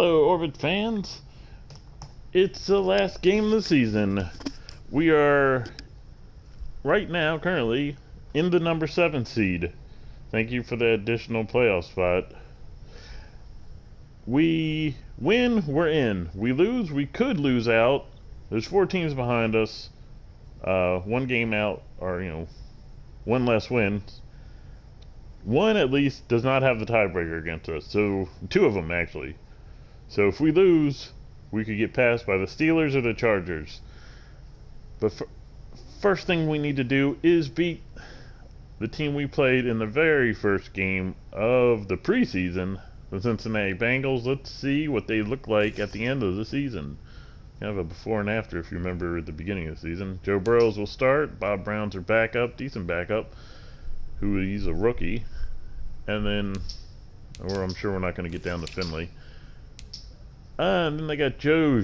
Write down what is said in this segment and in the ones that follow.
Hello, Orbit fans. It's the last game of the season. We are right now currently in the number 7 seed. Thank you for the additional playoff spot. We win, we're in. We lose, we could lose out. There's 4 teams behind us. One game out, or one less win. One at least does not have the tiebreaker against us. So 2 of them actually. So if we lose, we could get passed by the Steelers or the Chargers. But first thing we need to do is beat the team we played in the very first game of the preseason, the Cincinnati Bengals. Let's see what they look like at the end of the season. Kind of a before and after if you remember at the beginning of the season. Joe Burrows will start. Bob Brown's our backup, decent backup. He's a rookie. And then, or I'm sure we're not going to get down to Finley. And then they got Joe.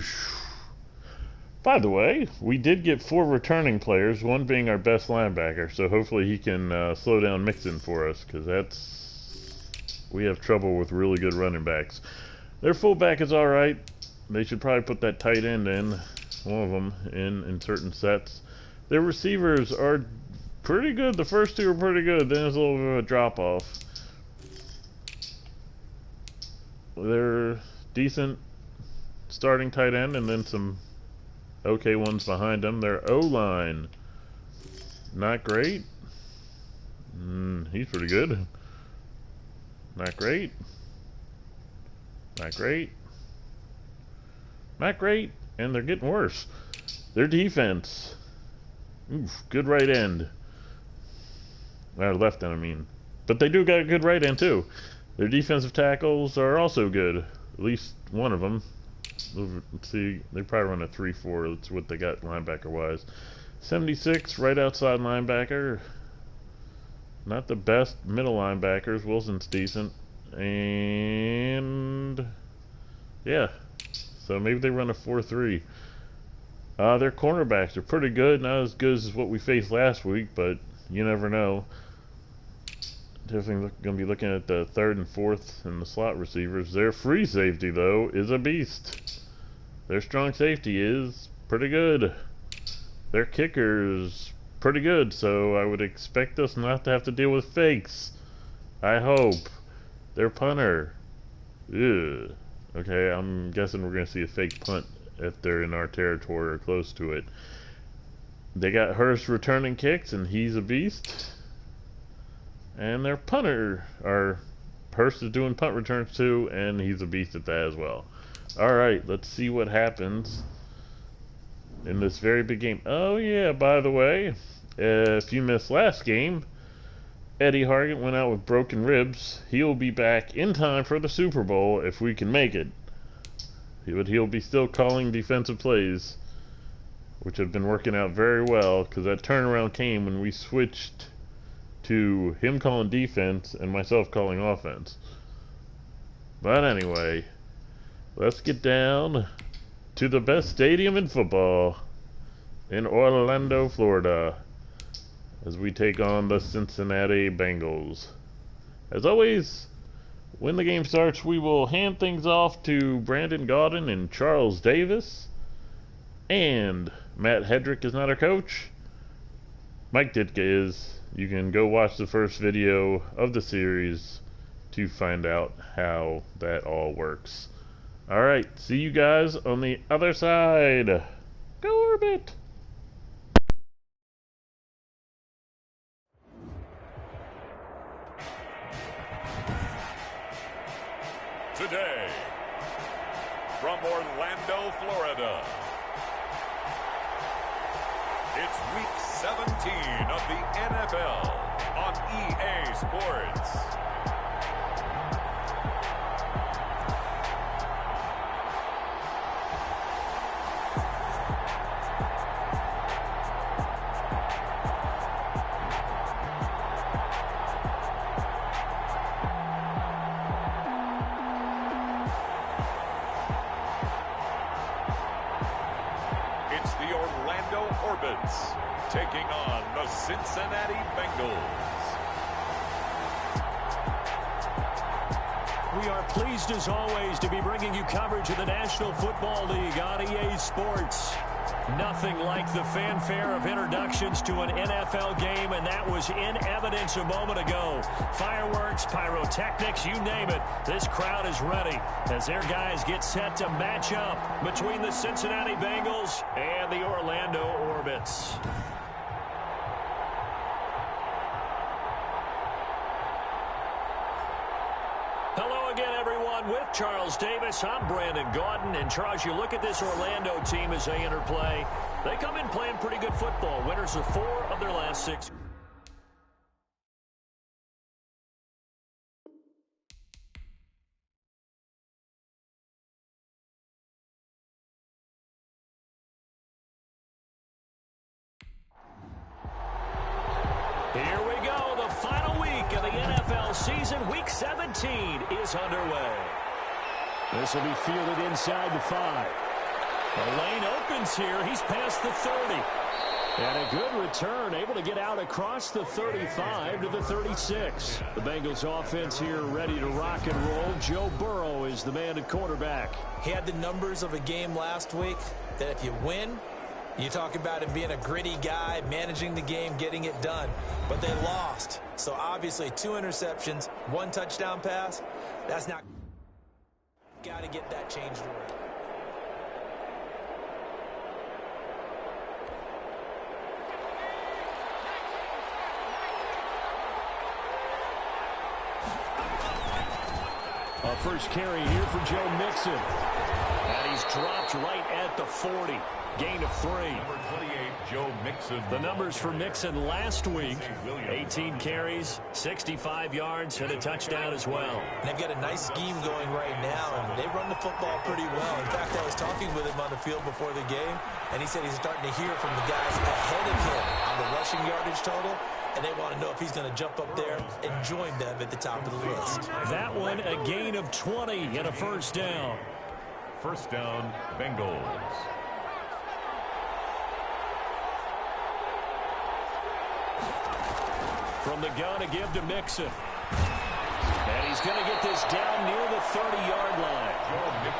By the way, we did get 4 returning players, one being our best linebacker, so hopefully he can slow down Mixon for us, because we have trouble with really good running backs. Their fullback is alright. They should probably put that tight end in, one of them, in certain sets. Their receivers are pretty good. The first 2 are pretty good, then there's a little bit of a drop-off. They're decent starting tight end, and then some okay ones behind them. Their O-line, not great. He's pretty good. Not great. Not great. Not great. And they're getting worse. Their defense, good right end. Or left end, I mean. But they do got a good right end too. Their defensive tackles are also good. At least one of them. Let's see, they probably run a 3-4. That's what they got linebacker-wise. 76, right outside linebacker. Not the best middle linebackers. Wilson's decent. And yeah, so maybe they run a 4-3. Their cornerbacks are pretty good. Not as good as what we faced last week, but you never know. Definitely going to be looking at the 3rd and 4th and the slot receivers. Their free safety, though, is a beast. Their strong safety is pretty good. Their kicker's pretty good, so I would expect us not to have to deal with fakes. I hope. Their punter. Ugh. Okay, I'm guessing we're going to see a fake punt if they're in our territory or close to it. They got Hurst returning kicks, and he's a beast. And their punter, Hurst is doing punt returns too, and he's a beast at that as well. Alright, let's see what happens in this very big game. Oh yeah, by the way, if you missed last game, Eddie Hargett went out with broken ribs. He'll be back in time for the Super Bowl if we can make it. He'll be still calling defensive plays, which have been working out very well, because that turnaround came when we switched to him calling defense and myself calling offense. But anyway, let's get down to the best stadium in football in Orlando, Florida, as we take on the Cincinnati Bengals. As always, when the game starts, we will hand things off to Brandon Gaudin and Charles Davis, and Matt Hedrick is not our coach. Mike Ditka is. You can go watch the first video of the series to find out how that all works. Alright, see you guys on the other side. Go Orbit! Today, from Orlando, Florida, it's Week 17 of the NFL on EA Sports. It's the Orlando Orbits taking on the Cincinnati Bengals. We are pleased as always to be bringing you coverage of the National Football League on EA Sports. Nothing like the fanfare of introductions to an NFL game, and that was in evidence a moment ago. Fireworks, pyrotechnics, you name it. This crowd is ready as their guys get set to match up between the Cincinnati Bengals and the Orlando Orbits. Hello again, everyone. With Charles Davis, I'm Brandon Gaudin. And Charles, you look at this Orlando team as they enter play. They come in playing pretty good football. Winners of 4 of their last 6. Here we go. The final week of the NFL season. Week 17 is underway. This will be fielded inside the 5. The lane opens here. He's past the 30. And a good return, able to get out across the 35 to the 36. The Bengals offense here ready to rock and roll. Joe Burrow is the man at quarterback. He had the numbers of a game last week that if you win, you talk about him being a gritty guy, managing the game, getting it done. But they lost. So obviously 2 interceptions, 1 touchdown pass. That's not... Got to get that changed around. A first carry here for Joe Mixon. And he's dropped right at the 40. Gain of 3. Number 28, Joe Mixon. The numbers for Mixon last week: 18 carries, 65 yards, and a touchdown as well. And they've got a nice scheme going right now, and they run the football pretty well. In fact, I was talking with him on the field before the game, and he said he's starting to hear from the guys ahead of him on the rushing yardage total, and they want to know if he's going to jump up there and join them at the top of the list. That one, a gain of 20 and a first down. First down, Bengals. From the gun to give to Mixon. And he's going to get this down near the 30-yard line.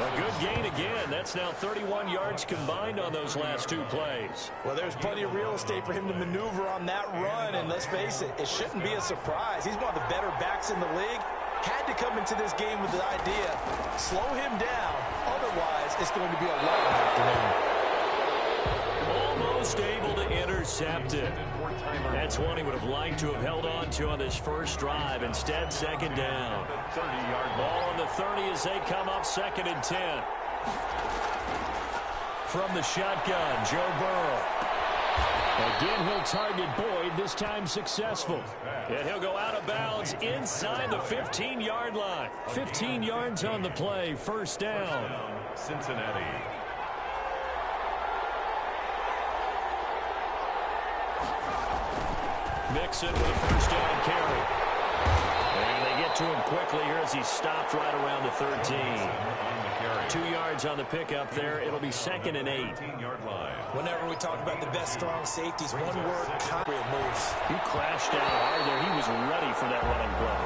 A good gain again. That's now 31 yards combined on those last 2 plays. Well, there's plenty of real estate for him to maneuver on that run, and let's face it, it shouldn't be a surprise. He's one of the better backs in the league. Had to come into this game with the idea, slow him down. Otherwise, it's going to be a long afternoon. Almost able to intercept it. That's one he would have liked to have held on to on this first drive. Instead, second down. Ball on the 30 as they come up 2nd and 10. From the shotgun, Joe Burrow. Again, he'll target Boyd, this time successful. And he'll go out of bounds inside the 15-yard line. 15 yards on the play, first down. Cincinnati. Mixon with a first down carry. And they get to him quickly here as he stopped right around the 13. 2 yards on the pickup there. It'll be 2nd and 8. Whenever we talk about the best strong safeties, one word, concrete moves. He crashed down hard there. He was ready for that running play.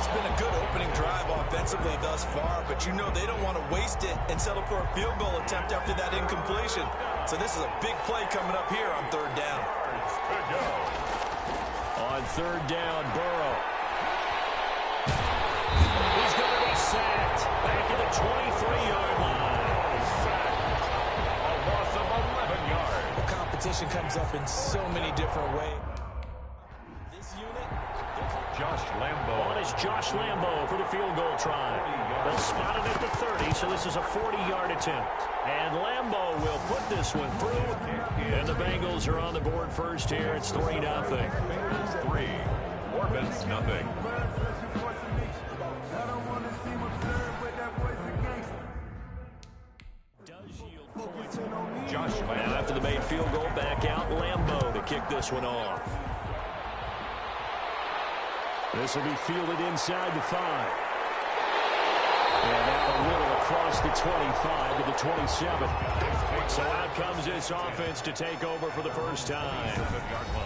It's been a good opening drive offensively thus far, but you know they don't want to waste it and settle for a field goal attempt after that incompletion. So this is a big play coming up here on 3rd down. On 3rd down, Burrow. He's going to be sacked back at the 23-yard line. A loss of 11 yards. The competition comes up in so many different ways. This unit, Josh Lambo. On is Josh Lambo for the field goal try. They'll spot it at the 30, so this is a 40-yard attempt. And Lambo will put this one through. And the Bengals are on the board first here. It's 3-0. Bengals 3, Orbits nothing. Josh Lambo. Now after the made field goal, back out Lambo to kick this one off. This will be fielded inside the 5. And out a little across the 25 to the 27. So out comes this offense to take over for the first time.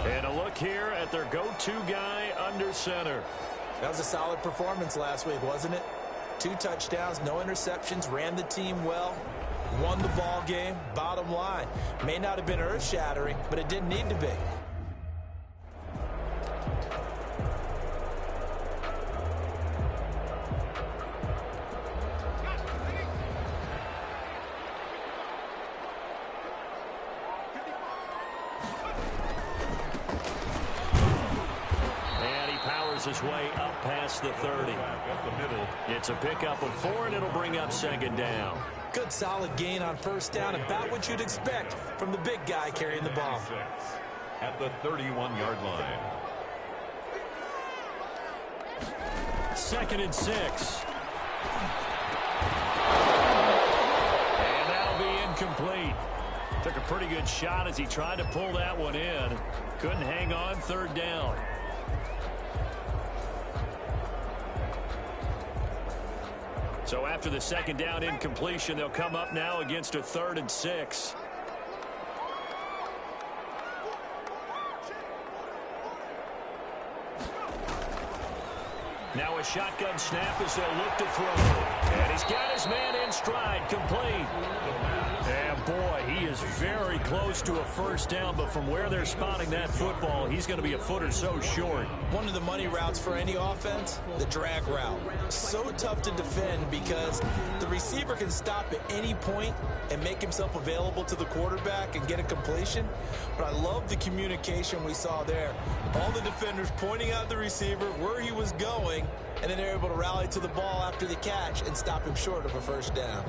And a look here at their go-to guy under center. That was a solid performance last week, wasn't it? 2 touchdowns, no interceptions, ran the team well, won the ball game. Bottom line, may not have been earth-shattering, but it didn't need to be. His way up past the 30. It's a pickup of 4, and it'll bring up 2nd down. Good solid gain on 1st down, about what you'd expect from the big guy carrying the ball. At the 31-yard line. 2nd and 6. And that'll be incomplete. Took a pretty good shot as he tried to pull that one in. Couldn't hang on. 3rd down. So after the 2nd down incompletion, they'll come up now against a 3rd and 6. Now a shotgun snap as they'll look to throw. And he's got his man in stride, complete. And boy, he is very close to a 1st down, but from where they're spotting that football, he's going to be a foot or so short. One of the money routes for any offense, the drag route. So tough to defend because the receiver can stop at any point and make himself available to the quarterback and get a completion. But I love the communication we saw there. All the defenders pointing out the receiver, where he was going, and then they're able to rally to the ball after the catch and stop him short of a 1st down.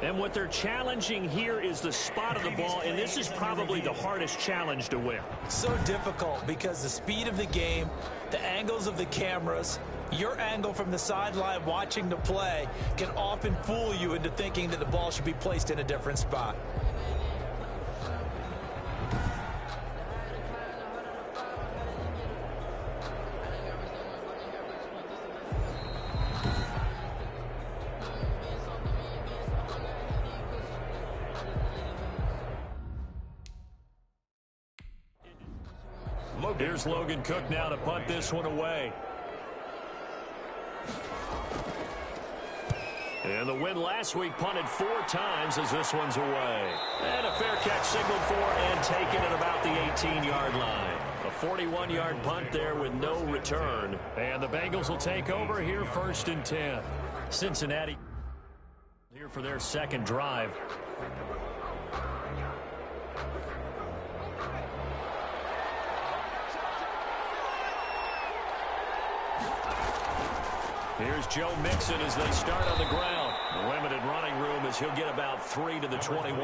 And what they're challenging here is the spot of the ball, and this is probably the hardest challenge to win. So difficult because the speed of the game, the angles of the cameras, your angle from the sideline watching the play can often fool you into thinking that the ball should be placed in a different spot. Here's Logan Cook now to punt this one away. And the win last week punted 4 times as this one's away. And a fair catch signaled for and taken at about the 18-yard line. A 41-yard punt there with no return. And the Bengals will take over here 1st and 10. Cincinnati here for their 2nd drive. Here's Joe Mixon as they start on the ground. Limited running room as he'll get about 3 to the 21.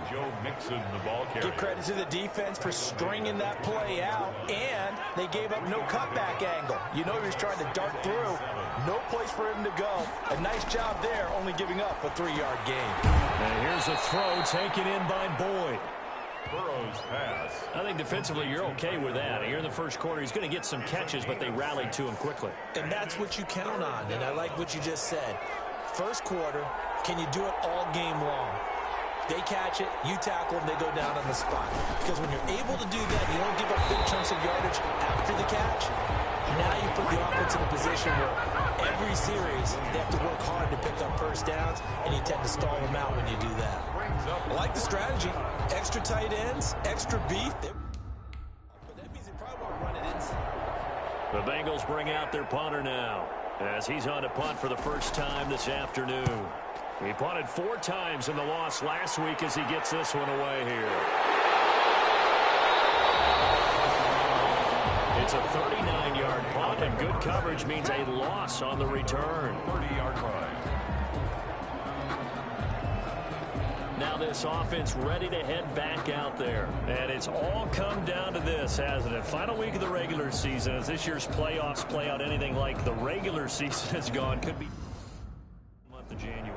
Joe Mixon, the ball carrier. Give credit to the defense for stringing that play out, and they gave up no cutback angle. You know he was trying to dart through. No place for him to go. A nice job there, only giving up a 3-yard gain. And here's a throw taken in by Boyd. Burrow's pass. I think defensively you're okay with that. Here in the 1st quarter, he's going to get some catches, but they rallied to him quickly. And that's what you count on, and I like what you just said. 1st quarter, can you do it all game long? They catch it, you tackle them, they go down on the spot. Because when you're able to do that, you don't give up big chunks of yardage after the catch. Now you put the offense in a position where every series they have to work hard to pick up 1st downs, and you tend to stall them out when you do that. I like the strategy. Extra tight ends, extra beef. But that means they probably won't run it inside. The Bengals bring out their punter now as he's on to punt for the 1st time this afternoon. He punted 4 times in the loss last week as he gets this one away here. It's a 39-yard punt, and good coverage means a loss on the return. 30-yard line. Now this offense ready to head back out there. And it's all come down to this, hasn't it? Final week of the regular season. As this year's playoffs play out anything like the regular season has gone, could be the month of January.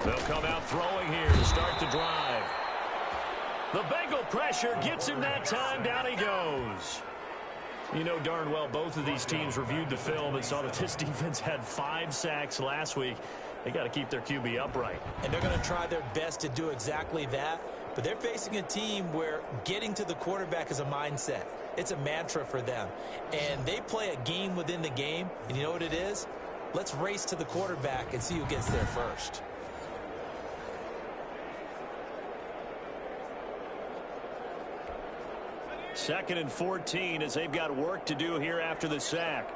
They'll come out throwing here to start the drive. The Bengal pressure gets him that time. Down he goes. You know darn well both of these teams reviewed the film and saw that this defense had 5 sacks last week. They got to keep their QB upright. And they're going to try their best to do exactly that. But they're facing a team where getting to the quarterback is a mindset. It's a mantra for them. And they play a game within the game. And you know what it is? Let's race to the quarterback and see who gets there first. Second and 14 as they've got work to do here after the sack.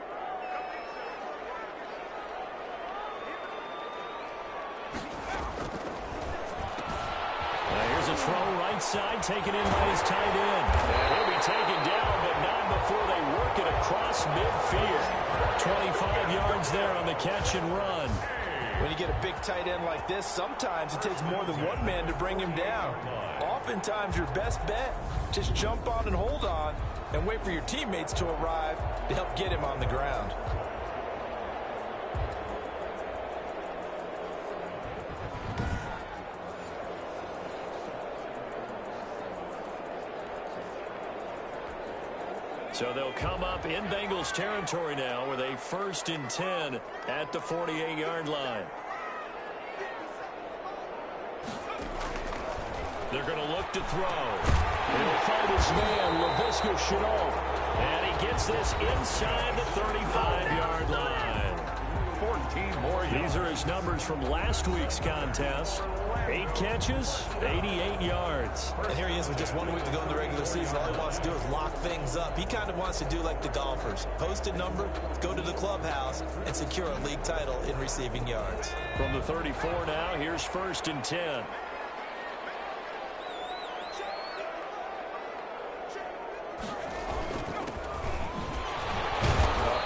Here's a throw right side, taken in by his tight end. And he'll be taken down, but not before they work it across midfield. 25 yards there on the catch and run. When you get a big tight end like this, sometimes it takes more than one man to bring him down. Oftentimes, your best bet, just jump on and hold on and wait for your teammates to arrive to help get him on the ground. So they'll come up in Bengals territory now with a 1st and 10 at the 48-yard line. They're going to look to throw. He'll find his man, Laviska Shenault. And he gets this inside the 35-yard line. 14 more yards. These are his numbers from last week's contest. 8 catches, 88 yards. And here he is with just 1 week to go in the regular season. All he wants to do is lock things up. He kind of wants to do like the golfers. Post a number, go to the clubhouse, and secure a league title in receiving yards. From the 34 now, here's 1st and 10. A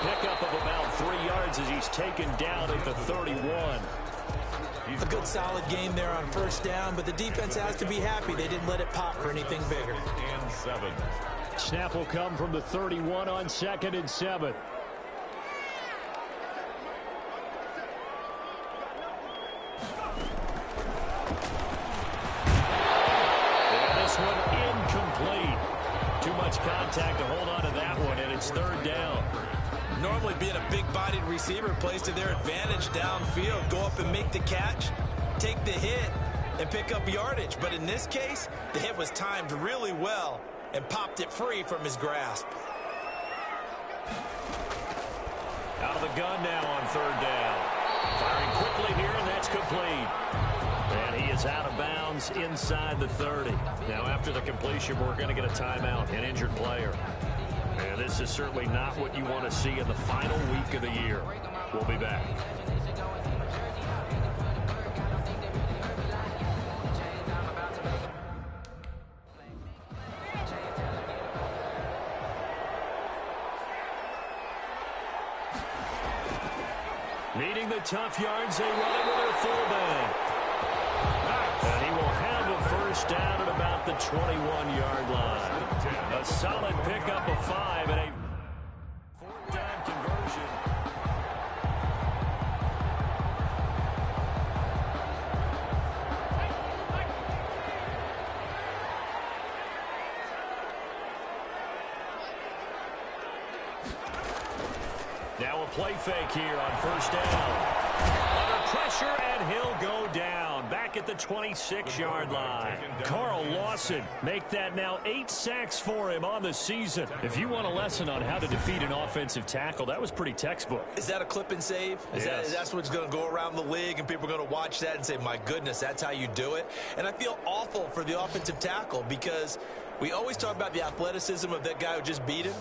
pickup of about 3 yards as he's taken down at the 31. A good solid game there on 1st down, but the defense has to be happy they didn't let it pop for anything bigger. And 7. Snap will come from the 31 on 2nd and 7. And this one incomplete. Too much contact to hold on to that one, and it's 3rd down. Normally being a big-bodied receiver plays to their advantage downfield. Go up and make the catch, take the hit, and pick up yardage. But in this case, the hit was timed really well and popped it free from his grasp. Out of the gun now on 3rd down. Firing quickly here, and that's complete. And he is out of bounds inside the 30. Now after the completion, we're going to get a timeout, an injured player. And this is certainly not what you want to see in the final week of the year. We'll be back. Needing the tough yards, they run it with their fullback. And he will have a 1st down at about the 21-yard line. A solid pickup of 5 and a 4th down conversion. Now a play fake here on 1st down. Under pressure, and he'll go down. Back at the 26-yard line. Carl Lawson make that now 8 sacks for him on the season. If you want a lesson on how to defeat an offensive tackle, that was pretty textbook. Is that a clip and save? That's what's going to go around the league, and people are going to watch that and say, my goodness, that's how you do it? And I feel awful for the offensive tackle because we always talk about the athleticism of that guy who just beat him.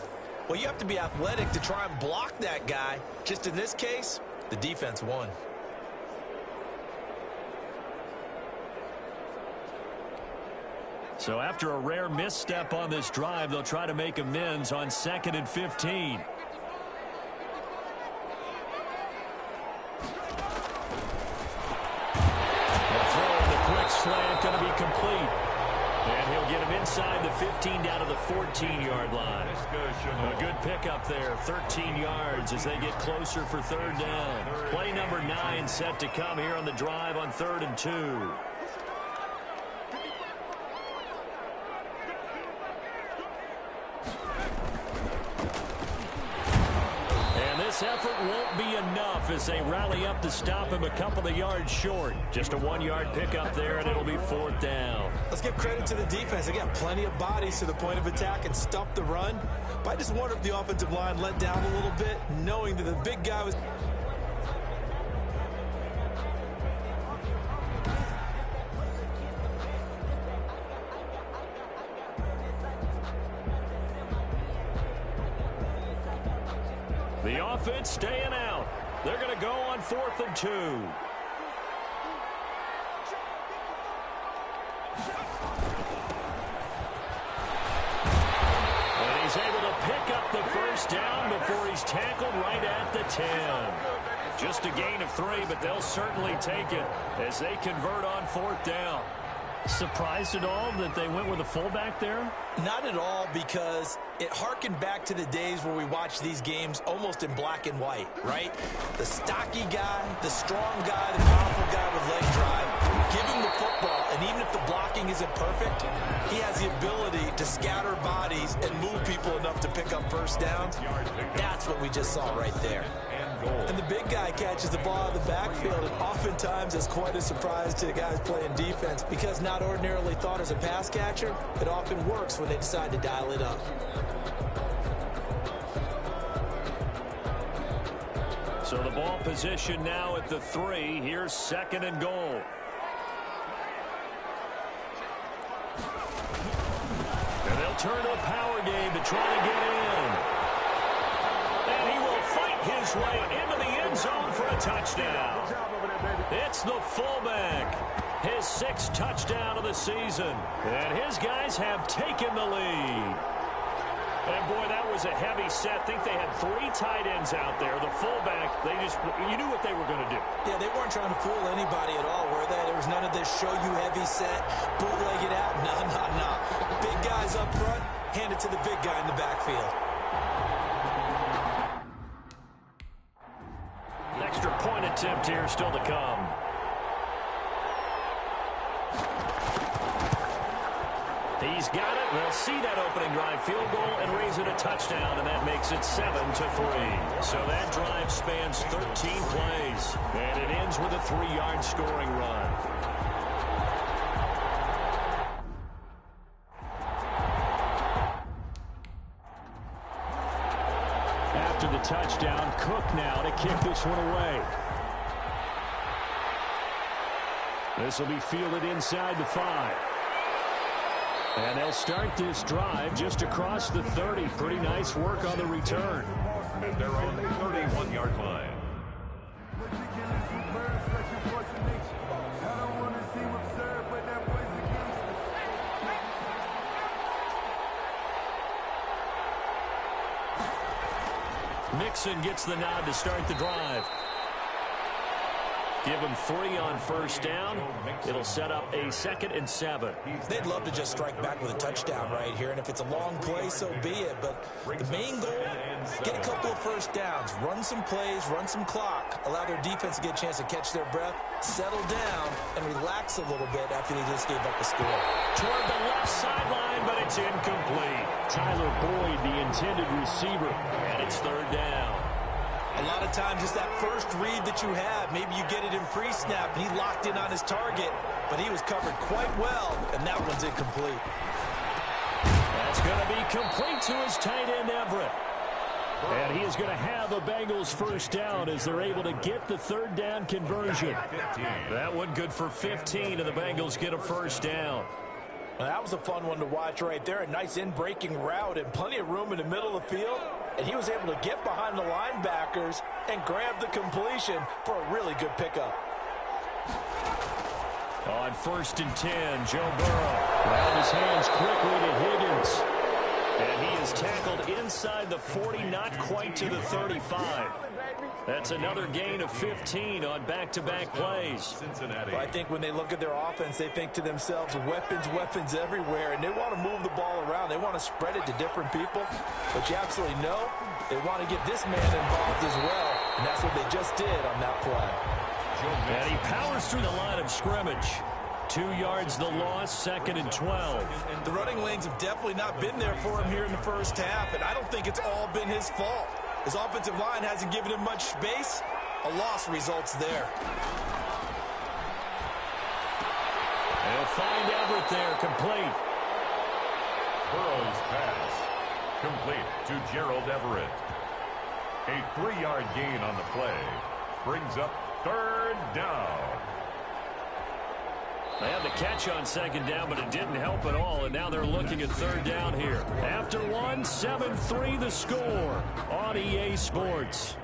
Well, you have to be athletic to try and block that guy. Just in this case, the defense won. So after a rare misstep on this drive, they'll try to make amends on 2nd and 15. The throw in the quick slant going to be complete. And he'll get him inside the 15 down to the 14-yard line. A good pickup there, 13 yards as they get closer for third down. Play number 9 set to come here on the drive on 3rd and 2. This effort won't be enough as they rally up to stop him a couple of yards short. Just a 1-yard pickup there, and it'll be 4th down. Let's give credit to the defense. They got plenty of bodies to the point of attack and stop the run. But I just wonder if the offensive line let down a little bit, knowing that the big guy was... The offense staying out. They're going to go on 4th and 2. And he's able to pick up the first down before he's tackled right at the 10. Just a gain of 3, but they'll certainly take it as they convert on 4th down. Surprised at all that they went with a fullback there? Not at all, because it harkened back to the days where we watched these games almost in black and white, right? The stocky guy, the strong guy, the powerful guy with leg drive. Give him the football, and even if the blocking isn't perfect, he has the ability to scatter bodies and move people enough to pick up first downs. That's what we just saw right there. And the big guy catches the ball out of the backfield, and oftentimes it's quite a surprise to the guys playing defense, because not ordinarily thought as a pass catcher, it often works when they decide to dial it up. So the ball position now at the 3. Here's 2nd and goal. And they'll turn to a power game to try to get in. And he will fight his way into the end zone for a touchdown. It's the fullback. His 6th touchdown of the season. And his guys have taken the lead. And, boy, that was a heavy set. I think they had 3 tight ends out there. The fullback, you knew what they were going to do. Yeah, they weren't trying to fool anybody at all, were they? There was none of this show you heavy set, bootleg it out. No. Big guys up front, hand it to the big guy in the backfield. An extra point attempt here still to come. He's got it. They'll see that opening drive field goal and raise it a touchdown, and that makes it 7-3. So that drive spans 13 plays, and it ends with a 3-yard scoring run. After the touchdown, Cook now to kick this one away. This will be fielded inside the 5. And they'll start this drive just across the 30. Pretty nice work on the return. And they're on the 31-yard line. Mixon gets the nod to start the drive. Give him 3 on first down. It'll set up a 2nd and 7. They'd love to just strike back with a touchdown right here, and if it's a long play, so be it. But the main goal, get a couple of first downs, run some plays, run some clock, allow their defense to get a chance to catch their breath, settle down, and relax a little bit after they just gave up a score. Toward the left sideline, but it's incomplete. Tyler Boyd, the intended receiver, and it's 3rd down. A lot of times it's that first read that you have. Maybe you get it in pre-snap, and he locked in on his target, but he was covered quite well, and that one's incomplete. That's going to be complete to his tight end, Everett. And he is going to have a Bengals first down as they're able to get the 3rd down conversion. That one good for 15, and the Bengals get a first down. Well, that was a fun one to watch right there. A nice in-breaking route and plenty of room in the middle of the field. And he was able to get behind the linebackers and grab the completion for a really good pickup. On 1st and 10, Joe Burrow grabbed his hands quickly to Higgins. And he is tackled inside the 40, not quite to the 35. That's another gain of 15 on back-to-back plays. Cincinnati. Well, I think when they look at their offense, they think to themselves, weapons everywhere, and they want to move the ball around. They want to spread it to different people. But you absolutely know they want to get this man involved as well, and that's what they just did on that play. And he powers through the line of scrimmage. 2 yards the loss, 2nd and 12. The running lanes have definitely not been there for him here in the first half, and I don't think it's all been his fault. His offensive line hasn't given him much space. A loss results there. They'll find Everett there, complete. Burrow's pass. Complete to Gerald Everett. A 3-yard gain on the play. Brings up 3rd down. They had the catch on 2nd down, but it didn't help at all, and now they're looking at 3rd down here. After one, 7-3 the score on EA Sports.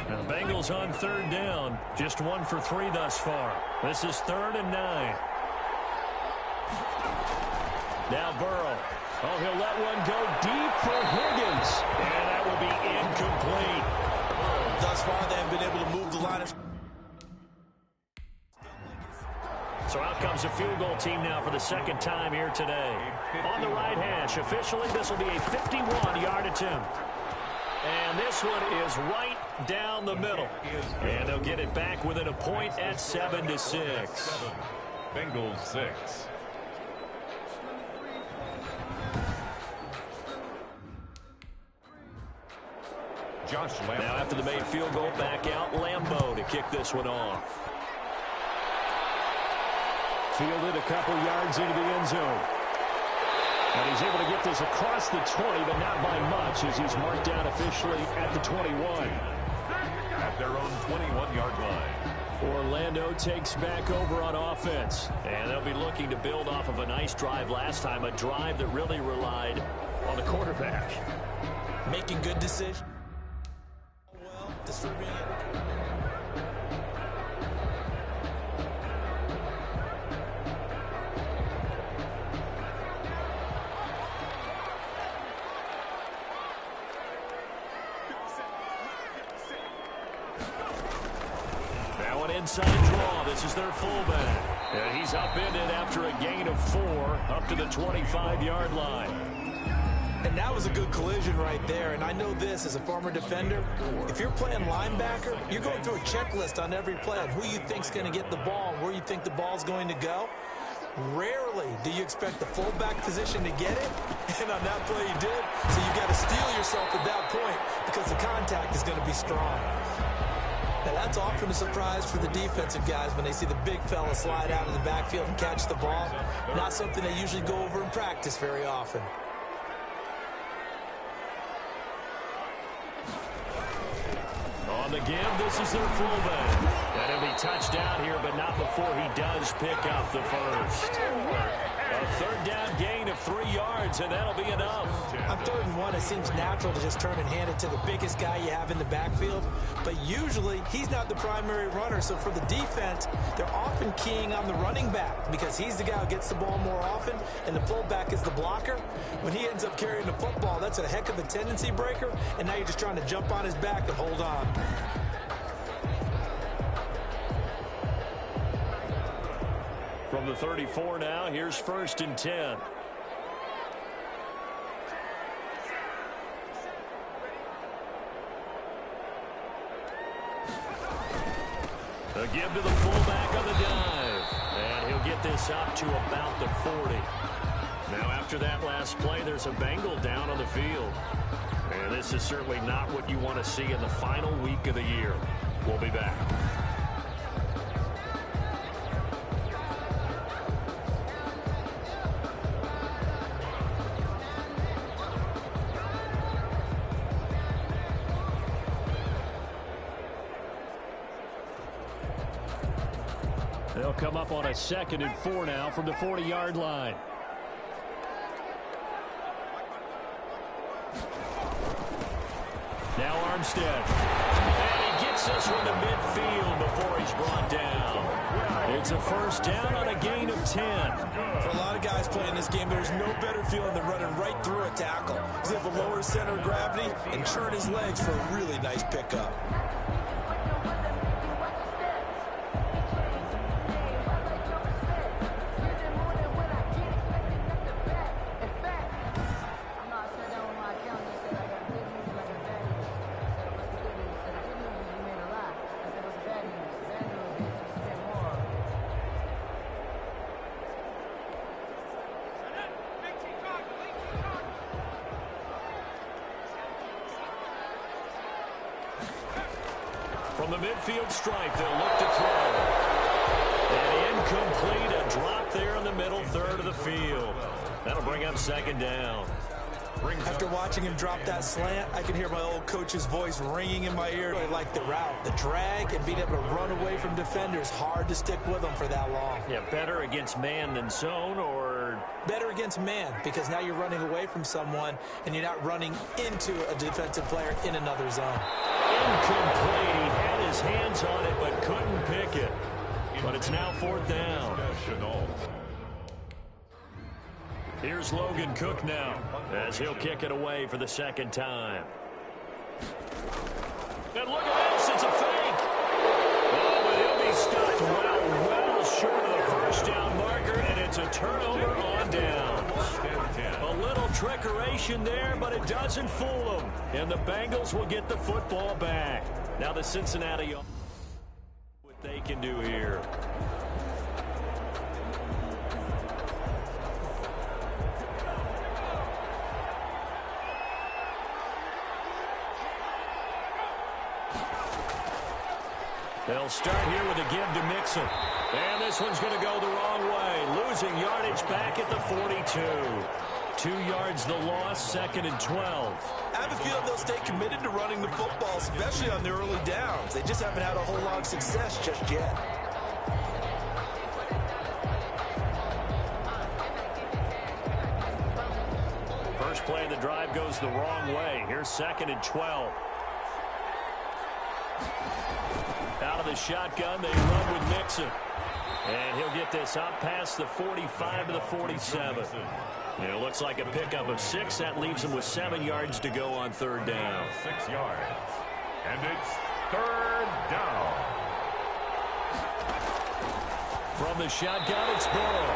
Now the Bengals on 3rd down, just 1 for 3 thus far. This is 3rd and 9. Now Burrow. Oh, he'll let one go deep for Higgins. And that will be incomplete. Thus far, they haven't been able to move the line of... So out comes a field goal team now for the 2nd time here today. On the right hash, officially, this will be a 51-yard attempt. And this one is right down the middle. And they'll get it back within a point at 7-6. Bengals 6. Now after the made field goal, back out Lambeau to kick this one off. Fielded a couple yards into the end zone. And he's able to get this across the 20, but not by much as he's marked down officially at the 21. At their own 21-yard line. Orlando takes back over on offense. And they'll be looking to build off of a nice drive last time, a drive that really relied on the quarterback. Making good decisions. Distributing it. Now an inside draw. This is their fullback. And he's upended after a gain of 4 up to the 25-yard line. And that was a good collision right there. And I know this as a former defender. If you're playing linebacker, you're going through a checklist on every play on who you think's going to get the ball and where you think the ball's going to go. Rarely do you expect the fullback position to get it. And on that play he did. So you got to steel yourself at that point because the contact is going to be strong. Now that's often a surprise for the defensive guys when they see the big fella slide out of the backfield and catch the ball. Not something they usually go over in practice very often. On the give, this is their fullback. And he'll be touched down here, but not before he does pick up the first. A 3rd down gain of 3 yards, and that'll be enough. On 3rd and 1, it seems natural to just turn and hand it to the biggest guy you have in the backfield. But usually, he's not the primary runner. So for the defense, they're often keying on the running back because he's the guy who gets the ball more often, and the fullback is the blocker. When he ends up carrying the football, that's a heck of a tendency breaker, and now you're just trying to jump on his back and hold on. From the 34 now, here's 1st and 10. A give to the fullback on the dive. And he'll get this up to about the 40. Now after that last play, there's a Bengal down on the field. And this is certainly not what you want to see in the final week of the year. We'll be back. They'll come up on a 2nd and 4 now from the 40-yard line. Now Armstead. And he gets takes this one to midfield before he's brought down. It's a first down on a gain of 10. For a lot of guys playing this game, there's no better feeling than running right through a tackle. He's able to lower his center of gravity and turn his legs for a really nice pickup. From the midfield stripe, they'll look to throw. And incomplete, a drop there in the middle third of the field. That'll bring up second down. After watching him drop that slant, I can hear my old coach's voice ringing in my ear. I like the route, the drag, and being able to run away from defenders. Hard to stick with them for that long. Yeah, better against man than zone, or better against man, because now you're running away from someone and you're not running into a defensive player in another zone. Incomplete. He had his hands on it but couldn't pick it. But it's now fourth down. Here's Logan Cook now as he'll kick it away for the second time. And look at this, it's a fake. Oh, but he'll be stopped well short of the first down marker, and it's a turnover on downs. A little trickeration there, but it doesn't fool them. And the Bengals will get the football back. Now the Cincinnati, what they can do here. They'll start here with a give to Mixon. And this one's going to go the wrong way. Losing yardage back at the 42. 2 yards the loss, second and 12. I have a feeling they'll stay committed to running the football, especially on the early downs. They just haven't had a whole lot of success just yet. First play of the drive goes the wrong way. Here's second and 12. Out of the shotgun, they run with Mixon. And he'll get this up past the 45 to the 47. And it looks like a pickup of 6. That leaves him with 7 yards to go on third down. 6 yards. And it's third down. From the shotgun, it's Burrow.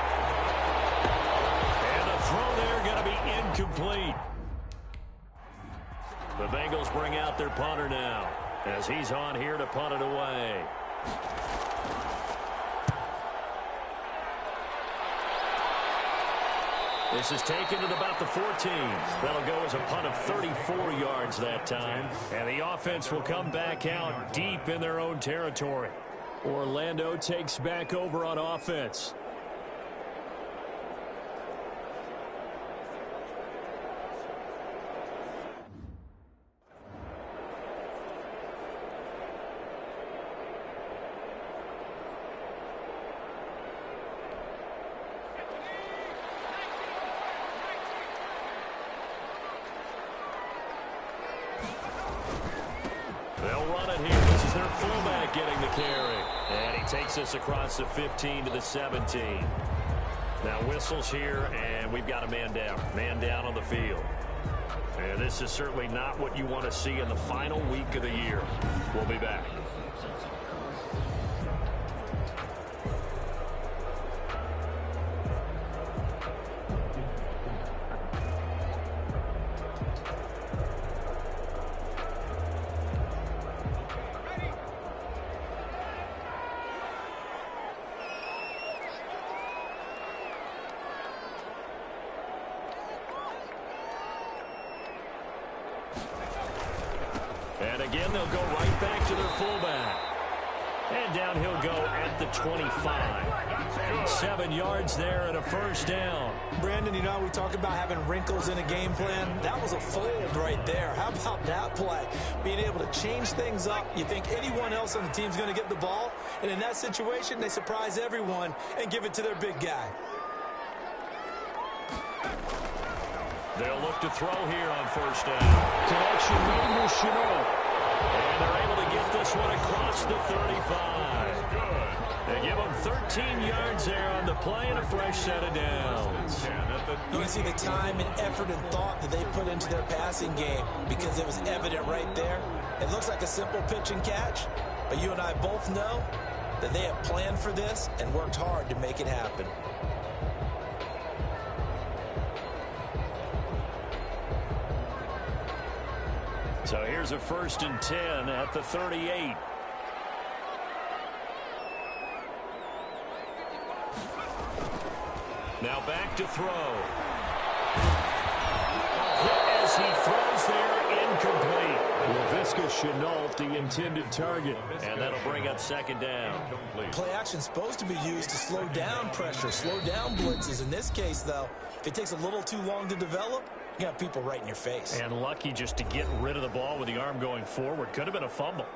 And the throw there going to be incomplete. The Bengals bring out their punter now, as he's on here to punt it away. This is taken at about the 14. That'll go as a punt of 34 yards that time. And the offense will come back out deep in their own territory. Orlando takes back over on offense. They'll run it here. This is their fullback getting the carry. And he takes this across the 15 to the 17. Now whistles here, and we've got a man down. Man down on the field. And this is certainly not what you want to see in the final week of the year. We'll be back. And again, they'll go right back to their fullback. And down he'll go at the 25. 7 yards there and a first down. Brandon, you know, we talk about having wrinkles in a game plan. That was a fold right there. How about that play? Being able to change things up. You think anyone else on the team's going to get the ball, and in that situation, they surprise everyone and give it to their big guy. They'll look to throw here on first down. Connection made with Chenault. And they're able to get this one across the 35. They give them 13 yards there on the play and a fresh set of downs. You can see the time and effort and thought that they put into their passing game because it was evident right there. It looks like a simple pitch and catch, but you and I both know that they have planned for this and worked hard to make it happen. So here's a 1st and 10 at the 38. Now back to throw. As he throws there, incomplete. Laviska Shenault, the intended target. And that'll bring up 2nd down. Play action supposed to be used to slow down pressure, slow down blitzes. In this case, though, if it takes a little too long to develop, you got people right in your face. And lucky just to get rid of the ball with the arm going forward. Could have been a fumble.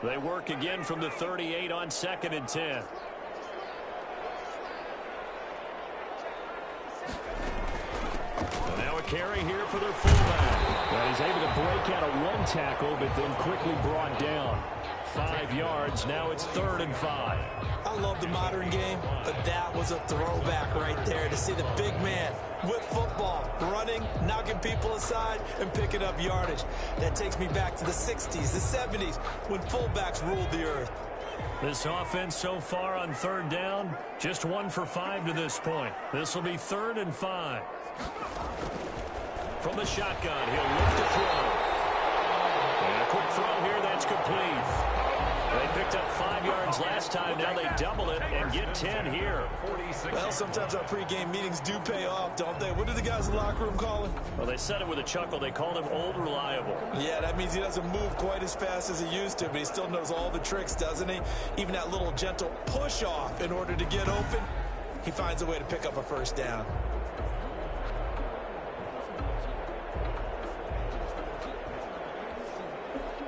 They work again from the 38 on 2nd and 10. So now a carry here for their fullback. Well, he's able to break out of one tackle, but then quickly brought down. 5 yards. Now it's 3rd and 5. I love the modern game, but that was a throwback right there to see the big man with football, running, knocking people aside, and picking up yardage. That takes me back to the 60s, the 70s, when fullbacks ruled the earth. This offense so far on 3rd down, just 1 for 5 to this point. This will be 3rd and 5. From the shotgun, he'll look to throw. And a quick throw here, that's complete. They picked up 5 yards last time. Now they double it and get 10 here. Well, sometimes our pregame meetings do pay off, don't they? What do the guys in the locker room call him? Well, they said it with a chuckle. They called him Old Reliable. Yeah, that means he doesn't move quite as fast as he used to, but he still knows all the tricks, doesn't he? Even that little gentle push-off in order to get open, he finds a way to pick up a 1st down.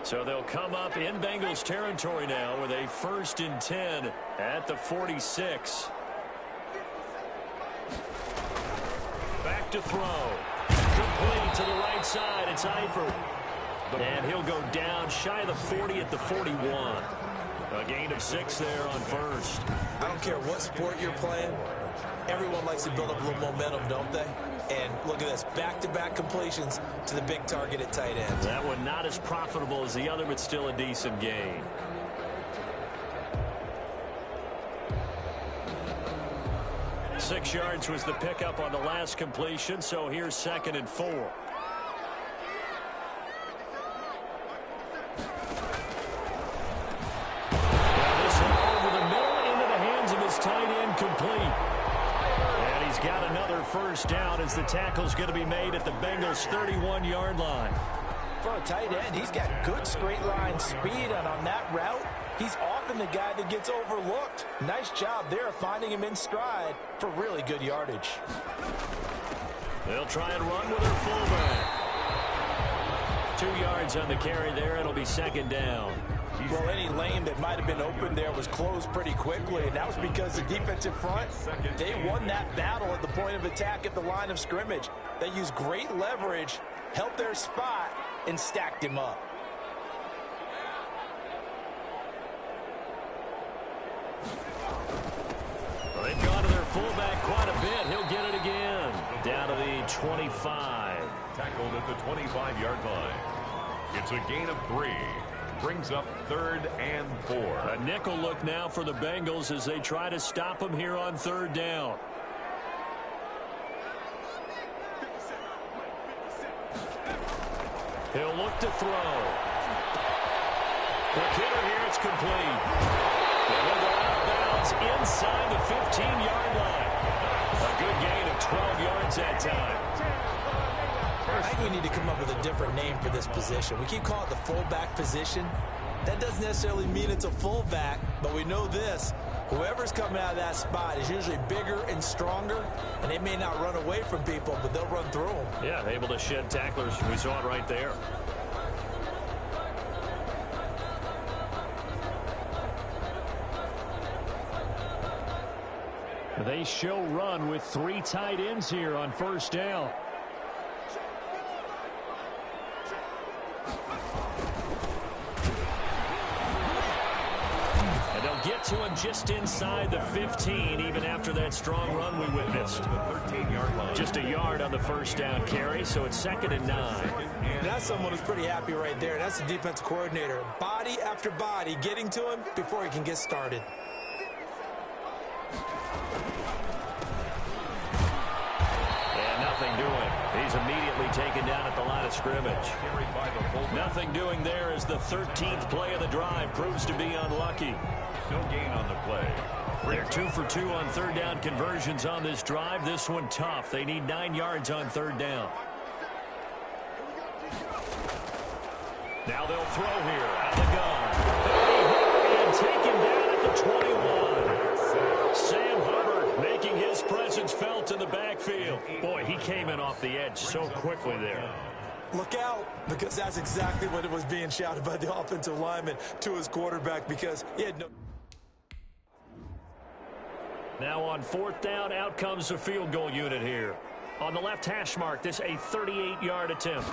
So they'll come up in Bengals territory now with a 1st and 10 at the 46. Back to throw. Complete to the right side. It's Eifert. And he'll go down shy of the 40 at the 41. A gain of 6 there on 1st. I don't care what sport you're playing. Everyone likes to build up a little momentum, don't they? And look at this, back-to-back completions to the big target at tight end. That one not as profitable as the other, but still a decent gain. Six yards was the pickup on the last completion, so here's 2nd and 4. Now this one over the middle into the hands of his tight end, complete. And he's got another 1st down as the tackle's going to be made at the Bengals' 31-yard line. For a tight end, he's got good straight line speed, and on that route, he's often the guy that gets overlooked. Nice job there of finding him in stride for really good yardage. They'll try and run with their fullback. 2 yards on the carry there. It'll be 2nd down. Well, any lane that might have been open there was closed pretty quickly, and that was because the defensive front, they won that battle at the point of attack at the line of scrimmage. They used great leverage, held their spot, and stacked him up. Well, they've gone to their fullback quite a bit. He'll get it again. Down to the 25. Tackled at the 25-yard line. It's a gain of 3. Brings up 3rd and 4. A nickel look now for the Bengals as they try to stop him here on 3rd down. He'll look to throw. The hitter here, it's complete. And he'll go out of bounds inside the 15-yard line. A good gain of 12 yards that time. I think we need to come up with a different name for this position. We keep calling it the fullback position. That doesn't necessarily mean it's a fullback, but we know this. Whoever's coming out of that spot is usually bigger and stronger, and they may not run away from people, but they'll run through them. Yeah, able to shed tacklers. We saw it right there. They show run with 3 tight ends here on 1st down. They'll get to him just inside the 15, even after that strong run we witnessed. 13-yard line. Just a yard on the first down carry, so it's 2nd and 9. That's someone who's pretty happy right there. That's the defense coordinator. Body after body getting to him before he can get started. And nothing doing. He's immediately taken down at the line of scrimmage. Nothing doing there as the 13th play of the drive proves to be unlucky. No gain on the play. They're 2 for 2 on third down conversions on this drive. This one tough. They need 9 yards on third down. Now they'll throw here out of the gun. And taken down at the 21. Sam Hubbard making his presence felt in the backfield. Boy, he came in off the edge so quickly there. Look out, because that's exactly what it was being shouted by the offensive lineman to his quarterback, because he had no... Now on fourth down, out comes the field goal unit here. On the left hash mark, this a 38-yard attempt.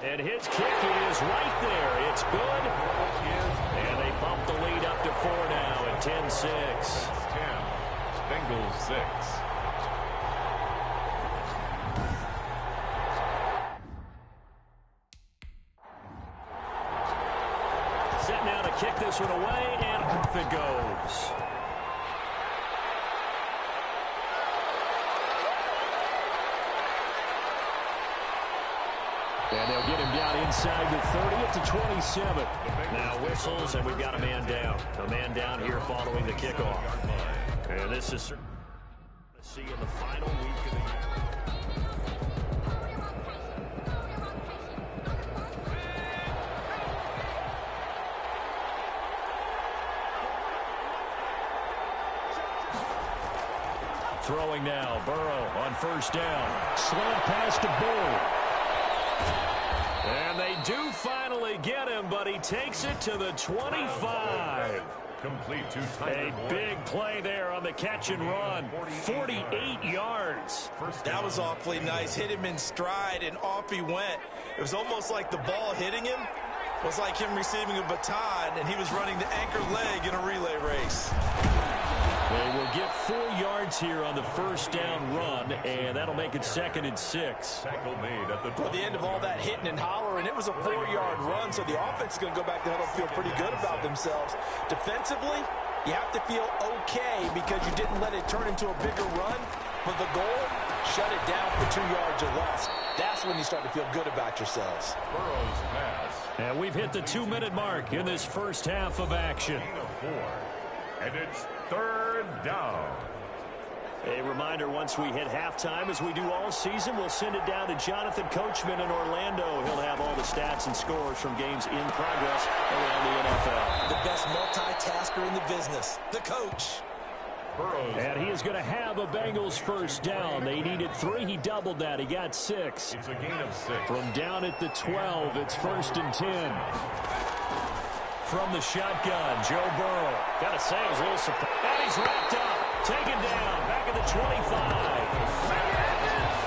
And his kick is right there. It's good. And they bump the lead up to 4 now at 10-6. 10. Bengals 6. Set now to kick this one away, and off it goes. And they'll get him down inside the 30 at the 27. Now whistles, and we've got a man down. A man down here following the kickoff. And this is to see in the final week of the year. Throwing now, Burrow on first down. Slant pass to Bull. And they do finally get him, but he takes it to the 25. Complete to Tyler A big play there on the catch and run. 48 yards. That was awfully nice. Hit him in stride, and off he went. It was almost like the ball hitting him was like him receiving a baton, and he was running the anchor leg in a relay race. They will get 4 yards here on the first down run, and that'll make it 2nd and 6. Tackle made at the end of all that hitting and hollering, it was a 4-yard run, so the offense is going to go back to the huddle and feel pretty good about themselves. Defensively, you have to feel okay because you didn't let it turn into a bigger run, but the goal, shut it down for 2 yards or less. That's when you start to feel good about yourselves. Burrow's pass. And we've hit the 2-minute mark in this first half of action. Gain of 4. And it's 3rd down. A reminder, once we hit halftime, as we do all season, we'll send it down to Jonathan Coachman in Orlando. He'll have all the stats and scores from games in progress around the NFL. The best multitasker in the business, the coach. Burrows. And he is going to have a Bengals first down. They needed 3. He doubled that. He got 6. It's a gain of 6. From down at the 12, it's 1st and 10. From the shotgun, Joe Burrow. Got to say, it was a little surprised. And he's wrapped up. Taken down. Back at the 25.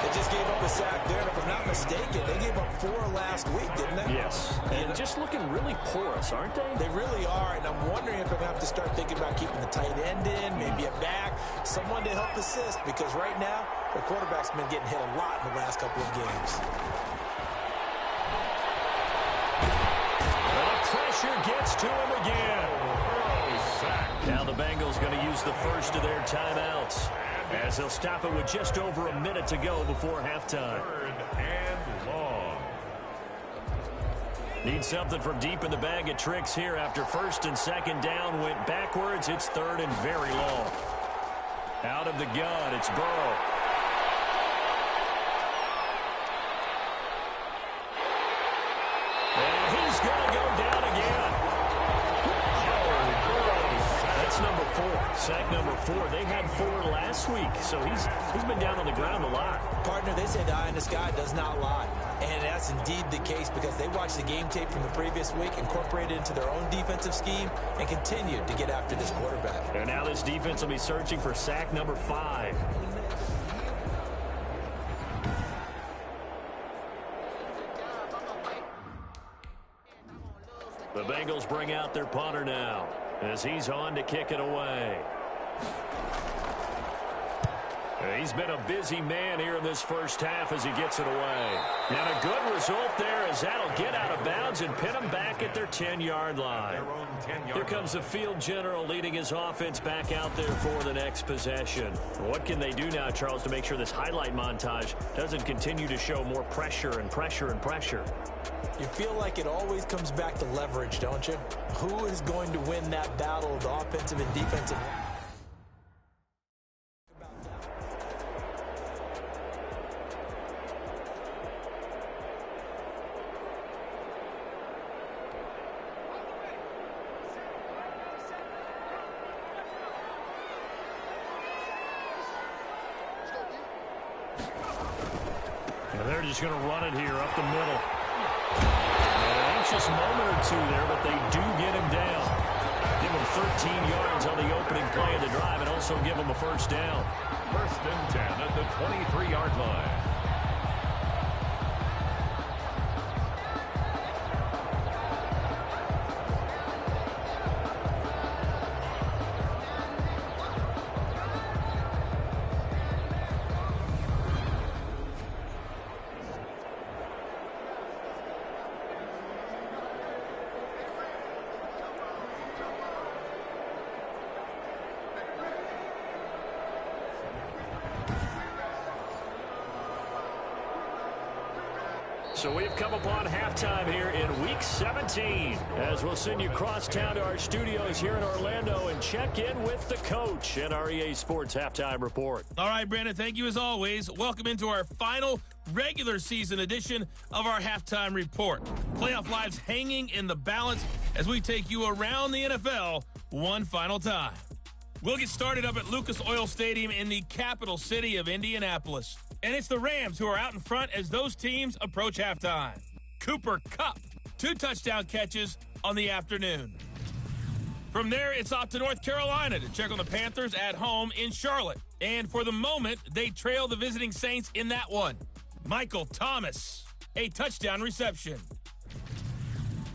They just gave up a sack there, and if I'm not mistaken, they gave up 4 last week, didn't they? Yes. And just looking really porous, aren't they? They really are, and I'm wondering if I'm going to have to start thinking about keeping the tight end in, maybe a back, someone to help assist, because right now, the quarterback's been getting hit a lot in the last couple of games. Pressure gets to him again. Now the Bengals going to use the first of their timeouts as they'll stop it with just over a minute to go before halftime. 3rd and long. Need something from deep in the bag of tricks here after 1st and 2nd down went backwards. It's 3rd and very long. Out of the gun, it's Burrow. And he's going to go down again. That's number 4. Sack number 4. They had 4 last week, so he's been down on the ground a lot. Partner, they say the eye in the sky does not lie. And that's indeed the case because they watched the game tape from the previous week, incorporated it into their own defensive scheme, and continued to get after this quarterback. And now this defense will be searching for sack number 5. The Bengals bring out their punter now as he's on to kick it away. He's been a busy man here in this first half as he gets it away. And a good result there as that'll get out of bounds and pin them back at their 10-yard line. Here comes the field general leading his offense back out there for the next possession. What can they do now, Charles, to make sure this highlight montage doesn't continue to show more pressure and pressure and pressure? You feel like it always comes back to leverage, don't you? Who is going to win that battle of the offensive and defensive? They're just going to run it here up the middle. An anxious moment or two there, but they do get him down. Give him 13 yards on the opening play of the drive and also give him a first down. First and 10 at the 23-yard line. So we've come upon halftime here in Week 17 as we'll send you cross town to our studios here in Orlando and check in with the coach at our EA Sports Halftime Report. All right, Brandon, thank you as always. Welcome into our final regular season edition of our Halftime Report. Playoff lives hanging in the balance as we take you around the NFL one final time. We'll get started up at Lucas Oil Stadium in the capital city of Indianapolis. And it's the Rams who are out in front as those teams approach halftime. Cooper Kupp, 2 touchdown catches on the afternoon. From there, it's off to North Carolina to check on the Panthers at home in Charlotte. And for the moment, they trail the visiting Saints in that one. Michael Thomas, a touchdown reception.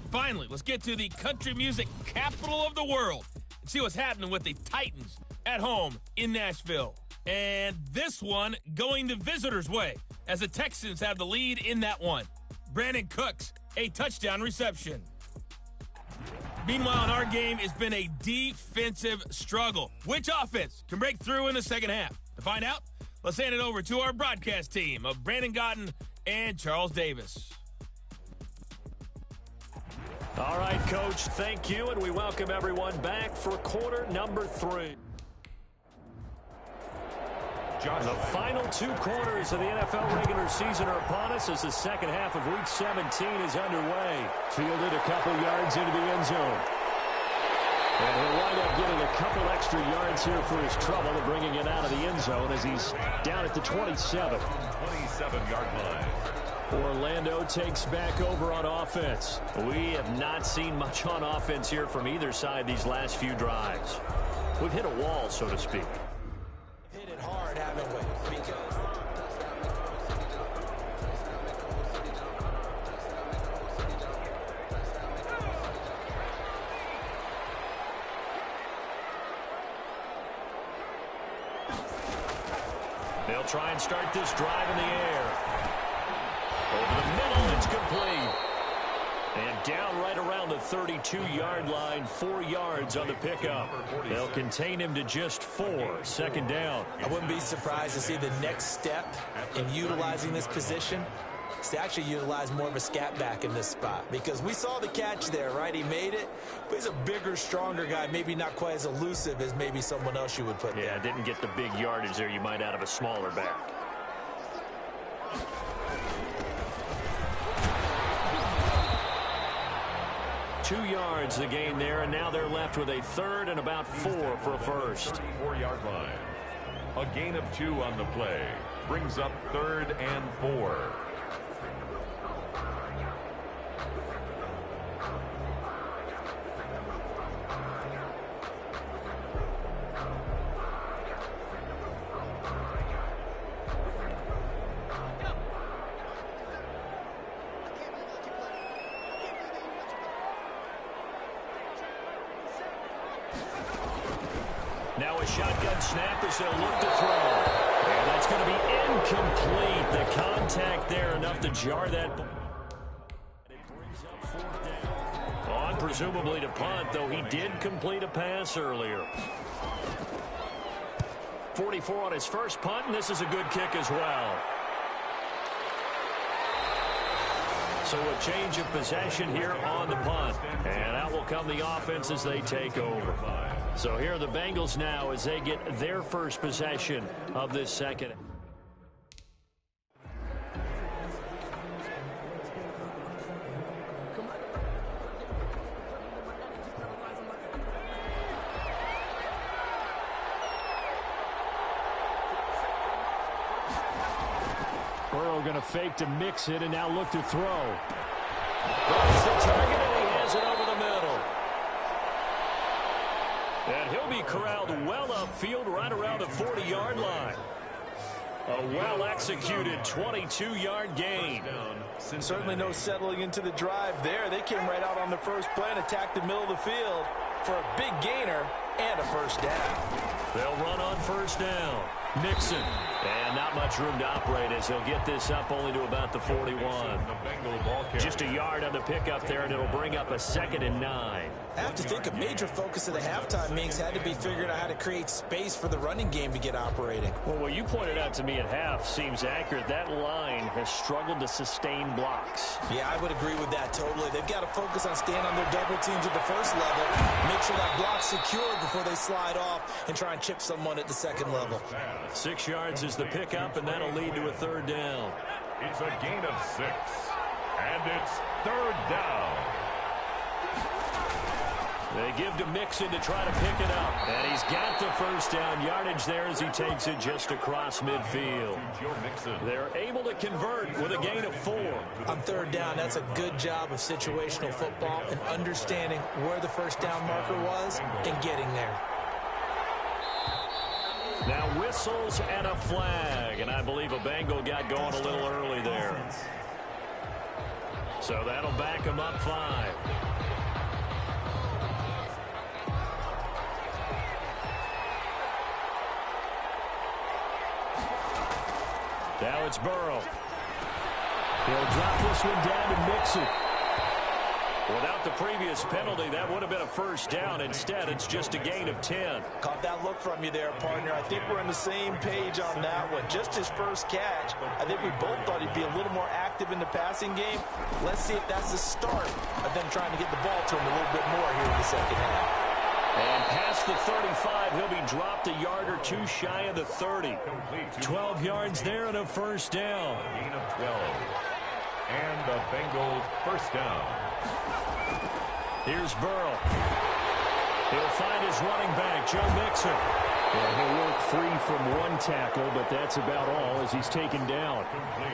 Finally, let's get to the country music capital of the world and see what's happening with the Titans at home in Nashville. And this one going the visitors' way as the Texans have the lead in that one. Brandon Cooks, a touchdown reception. Meanwhile, in our game, it's been a defensive struggle. Which offense can break through in the second half? To find out, let's hand it over to our broadcast team of Brandon Gotten and Charles Davis. All right, Coach, thank you, and we welcome everyone back for quarter number 3. The final 2 quarters of the NFL regular season are upon us as the second half of Week 17 is underway. Fielded a couple yards into the end zone. And he'll wind up getting a couple extra yards here for his trouble and bringing it out of the end zone as he's down at the 27. 27-yard line. Orlando takes back over on offense. We have not seen much on offense here from either side these last few drives. We've hit a wall, so to speak. Hit it hard, haven't we? Because they'll try and start this drive in the air. Over the middle, it's complete. And down right around the 32-yard line, 4 yards on the pickup. They'll contain him to just 4, second down. I wouldn't be surprised to see the next step in utilizing this position is to actually utilize more of a scat back in this spot. Because we saw the catch there, right? He made it, but he's a bigger, stronger guy, maybe not quite as elusive as maybe someone else you would put there. Yeah, didn't get the big yardage there you might out of a smaller back. Two yards the gain there, and now they're left with a third and about 4 for a first. 34-yard line. A gain of 2 on the play. Brings up 3rd and 4. Now a shotgun snap as they'll look to throw. And that's going to be incomplete. The contact there enough to jar that ball. It brings up fourth down. On presumably to punt, though he did complete a pass earlier. 44 on his first punt, and this is a good kick as well. So a change of possession here on the punt. And out will come the offense as they take over. So here are the Bengals now as they get their first possession of this second. Burrow going to fake to mix it and now look to throw. That's the target, and he has it over the middle. And he'll be corralled well upfield right around the 40-yard line. A well-executed 22-yard gain. Certainly no settling into the drive there. They came right out on the first play and attacked the middle of the field for a big gainer and a first down. They'll run on first down. Nixon. And not much room to operate as he'll get this up only to about the 41. Just a yard on the pickup there, and it'll bring up a 2nd and 9. I have to think a major focus of the halftime meetings had to be figuring out how to create space for the running game to get operating. Well, what you pointed out to me at half seems accurate. That line has struggled to sustain blocks. Yeah, I would agree with that totally. They've got to focus on staying on their double teams at the first level, make sure that block's secured before they slide off and try and chip someone at the second level. 6 yards is the pickup, and that'll lead to a 3rd down. It's a gain of 6, and it's 3rd down. They give to Mixon to try to pick it up. And he's got the first down yardage there as he takes it just across midfield. They're able to convert with a gain of 4. On 3rd down, that's a good job of situational football and understanding where the first down marker was and getting there. Now whistles and a flag. And I believe a Bengal got going a little early there. So that'll back him up 5. Now it's Burrow. He'll drop this one down to Mixon. Without the previous penalty, that would have been a first down. Instead, it's just a gain of 10. Caught that look from you there, partner. I think we're on the same page on that one. Just his first catch. I think we both thought he'd be a little more active in the passing game. Let's see if that's the start of them trying to get the ball to him a little bit more here in the second half. And past the 35, he'll be dropped a yard or 2 shy of the 30. 12 yards there and a first down. Gain of 12. And the Bengals first down. Here's Burrow. He'll find his running back, Joe Mixon. Well, he'll work free from one tackle, but that's about all as he's taken down.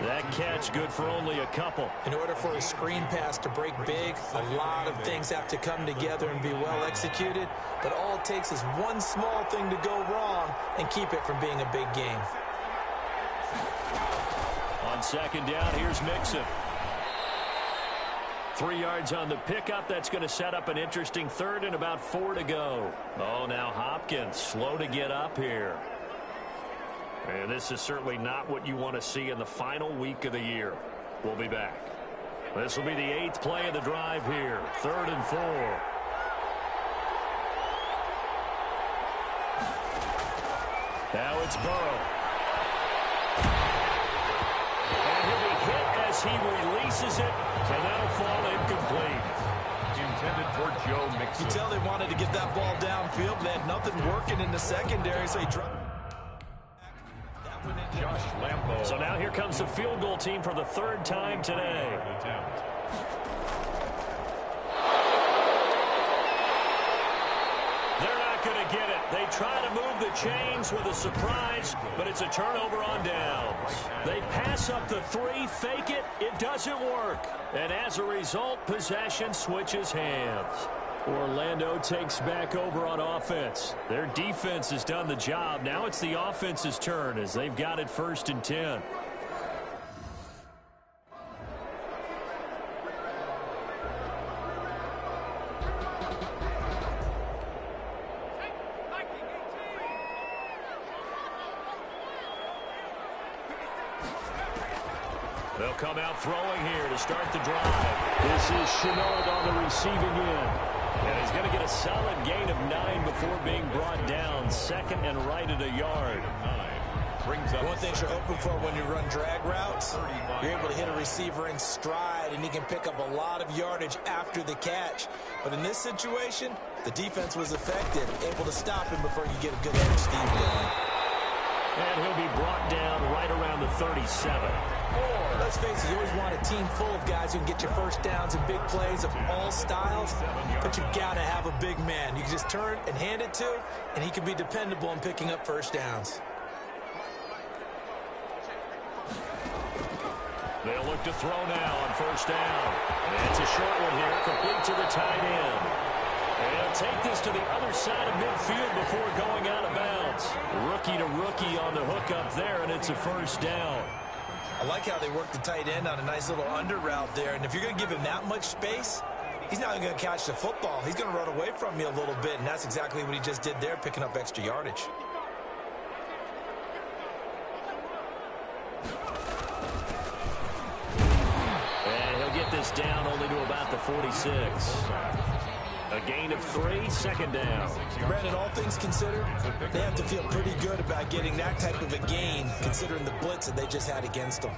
That catch good for only a couple. In order for a screen pass to break big, a lot of things have to come together and be well executed. But all it takes is one small thing to go wrong and keep it from being a big game. On second down, here's Mixon. 3 yards on the pickup. That's going to set up an interesting 3rd and about 4 to go. Oh, now Hopkins slow to get up here. And this is certainly not what you want to see in the final week of the year. We'll be back. This will be the 8th play of the drive here. 3rd and 4. Now it's Burrow. And he'll be hit as he releases it, and that'll fall incomplete. Intended for Joe Mixon. You tell they wanted to get that ball downfield, but they had nothing working in the secondary, so he dropped. Josh Lambo. So now here comes the field goal team for the 3rd time today. They're not going to get it. They try to move the chains with a surprise, but it's a turnover on downs. They pass up the 3, fake it. It doesn't work. And as a result, possession switches hands. Orlando takes back over on offense. Their defense has done the job. Now it's the offense's turn as they've got it 1st and 10. They'll come out throwing here to start the drive. This is Chenault on the receiving end. And he's going to get a solid gain of 9 before being brought down. Second and right at a yard. One thing you're hoping for when you run drag routes, you're able to hit a receiver in stride, and he can pick up a lot of yardage after the catch. But in this situation, the defense was effective, able to stop him before you get a good edge Steve going. And he'll be brought down right around the 37. Let's face it, you always want a team full of guys who can get you first downs and big plays of all styles, but you've got to have a big man you can just turn and hand it to, and he can be dependable in picking up first downs. They'll look to throw now on first down. And it's a short one here, complete to the tight end. And he'll take this to the other side of midfield before going out of bounds. Rookie to rookie on the hook up there, and it's a first down. I like how they work the tight end on a nice little under route there. And if you're going to give him that much space, he's not going to catch the football. He's going to run away from you a little bit, and that's exactly what he just did there, picking up extra yardage. And he'll get this down only to about the 46. A gain of 3, second down. Brandon, all things considered, they have to feel pretty good about getting that type of a gain, considering the blitz that they just had against them.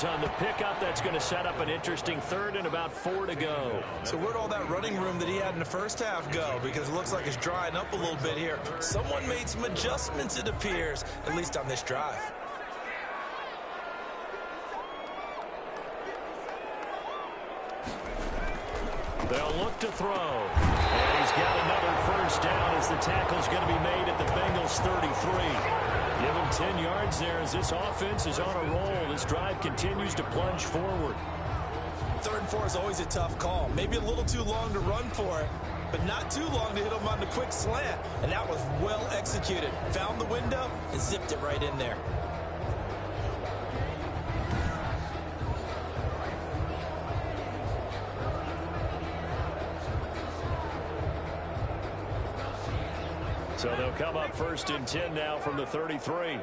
On the pickup, that's going to set up an interesting third and about 4 to go. So where'd all that running room that he had in the first half go? Because it looks like it's drying up a little bit here. Someone made some adjustments, it appears, at least on this drive. They'll look to throw. And he's got another first down as the tackle's going to be made at the Bengals 33. Give him 10 yards there as this offense is on a roll. This drive continues to plunge forward. 3rd and 4 is always a tough call. Maybe a little too long to run for it, but not too long to hit him on the quick slant. And that was well executed. Found the window and zipped it right in there. So they'll come up 1st and 10 now from the 33.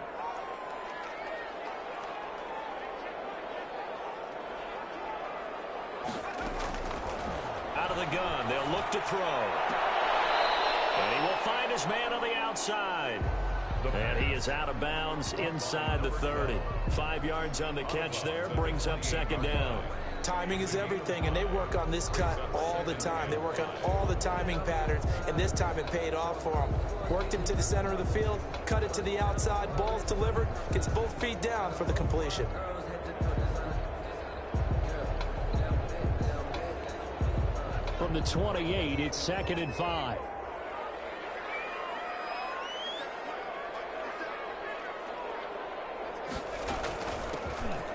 Out of the gun, they'll look to throw. And he will find his man on the outside. And he is out of bounds inside the 30. 5 yards on the catch there, brings up 2nd down. Timing is everything, and they work on this cut all the time. They work on all the timing patterns, and this time it paid off for them. Worked him to the center of the field, cut it to the outside, ball's delivered, gets both feet down for the completion. From the 28, it's 2nd and 5.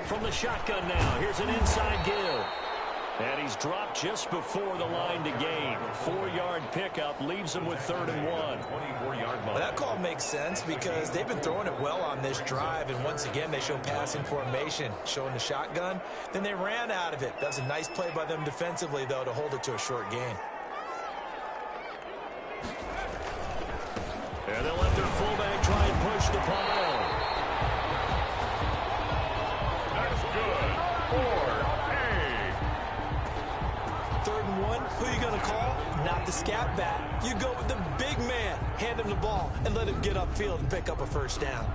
From the shotgun now, here's an inside give. And he's dropped just before the line to gain. 4-yard pickup leaves him with 3rd and 1. 24-yard Well, that call makes sense because they've been throwing it well on this drive, and once again they show passing formation, showing the shotgun. Then they ran out of it. That was a nice play by them defensively, though, to hold it to a short gain. And they'll let their fullback try and push the pile. That's good. 3rd and 1, who are you going to call? Not the scat back. You go with the big man. Hand him the ball and let him get upfield and pick up a first down.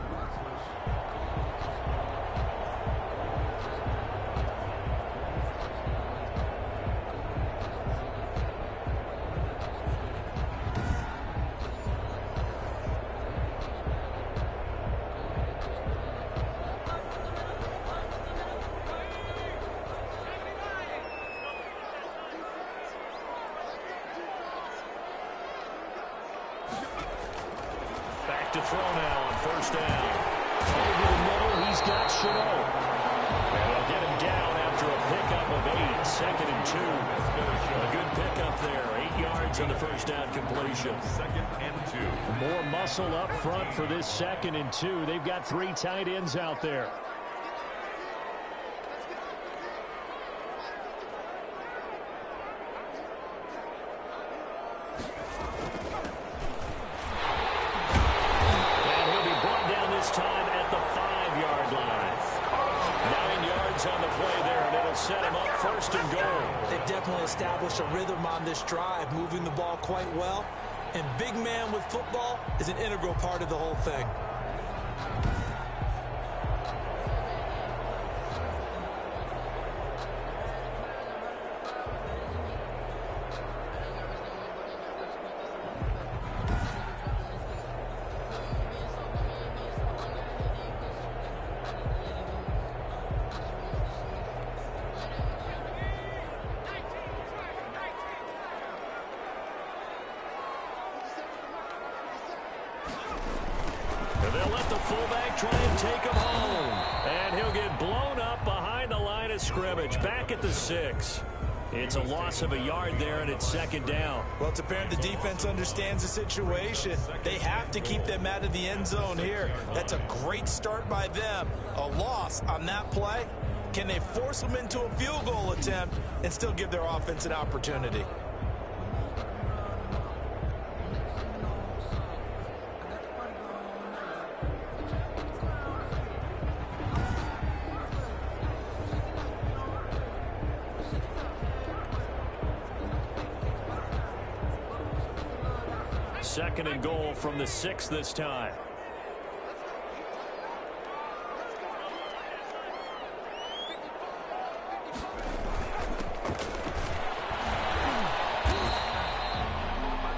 To throw now on 1st down. Over the middle, he's got Chenault. And they'll get him down after a pickup of 8. 2nd and 2. A good pickup there. 8 yards on the first down completion. 2nd and 2. More muscle up front for this 2nd and 2. They've got 3 tight ends out there. will set him up first and goal. They've definitely established a rhythm on this drive, moving the ball quite well. And big man with football is an integral part of the whole thing. They'll let the fullback try and take him home. And he'll get blown up behind the line of scrimmage. Back at the 6. It's a loss of a yard there, and it's second down. Well, it's apparent the defense understands the situation. They have to keep them out of the end zone here. That's a great start by them. A loss on that play. Can they force them into a field goal attempt and still give their offense an opportunity? Second and goal from the 6 this time.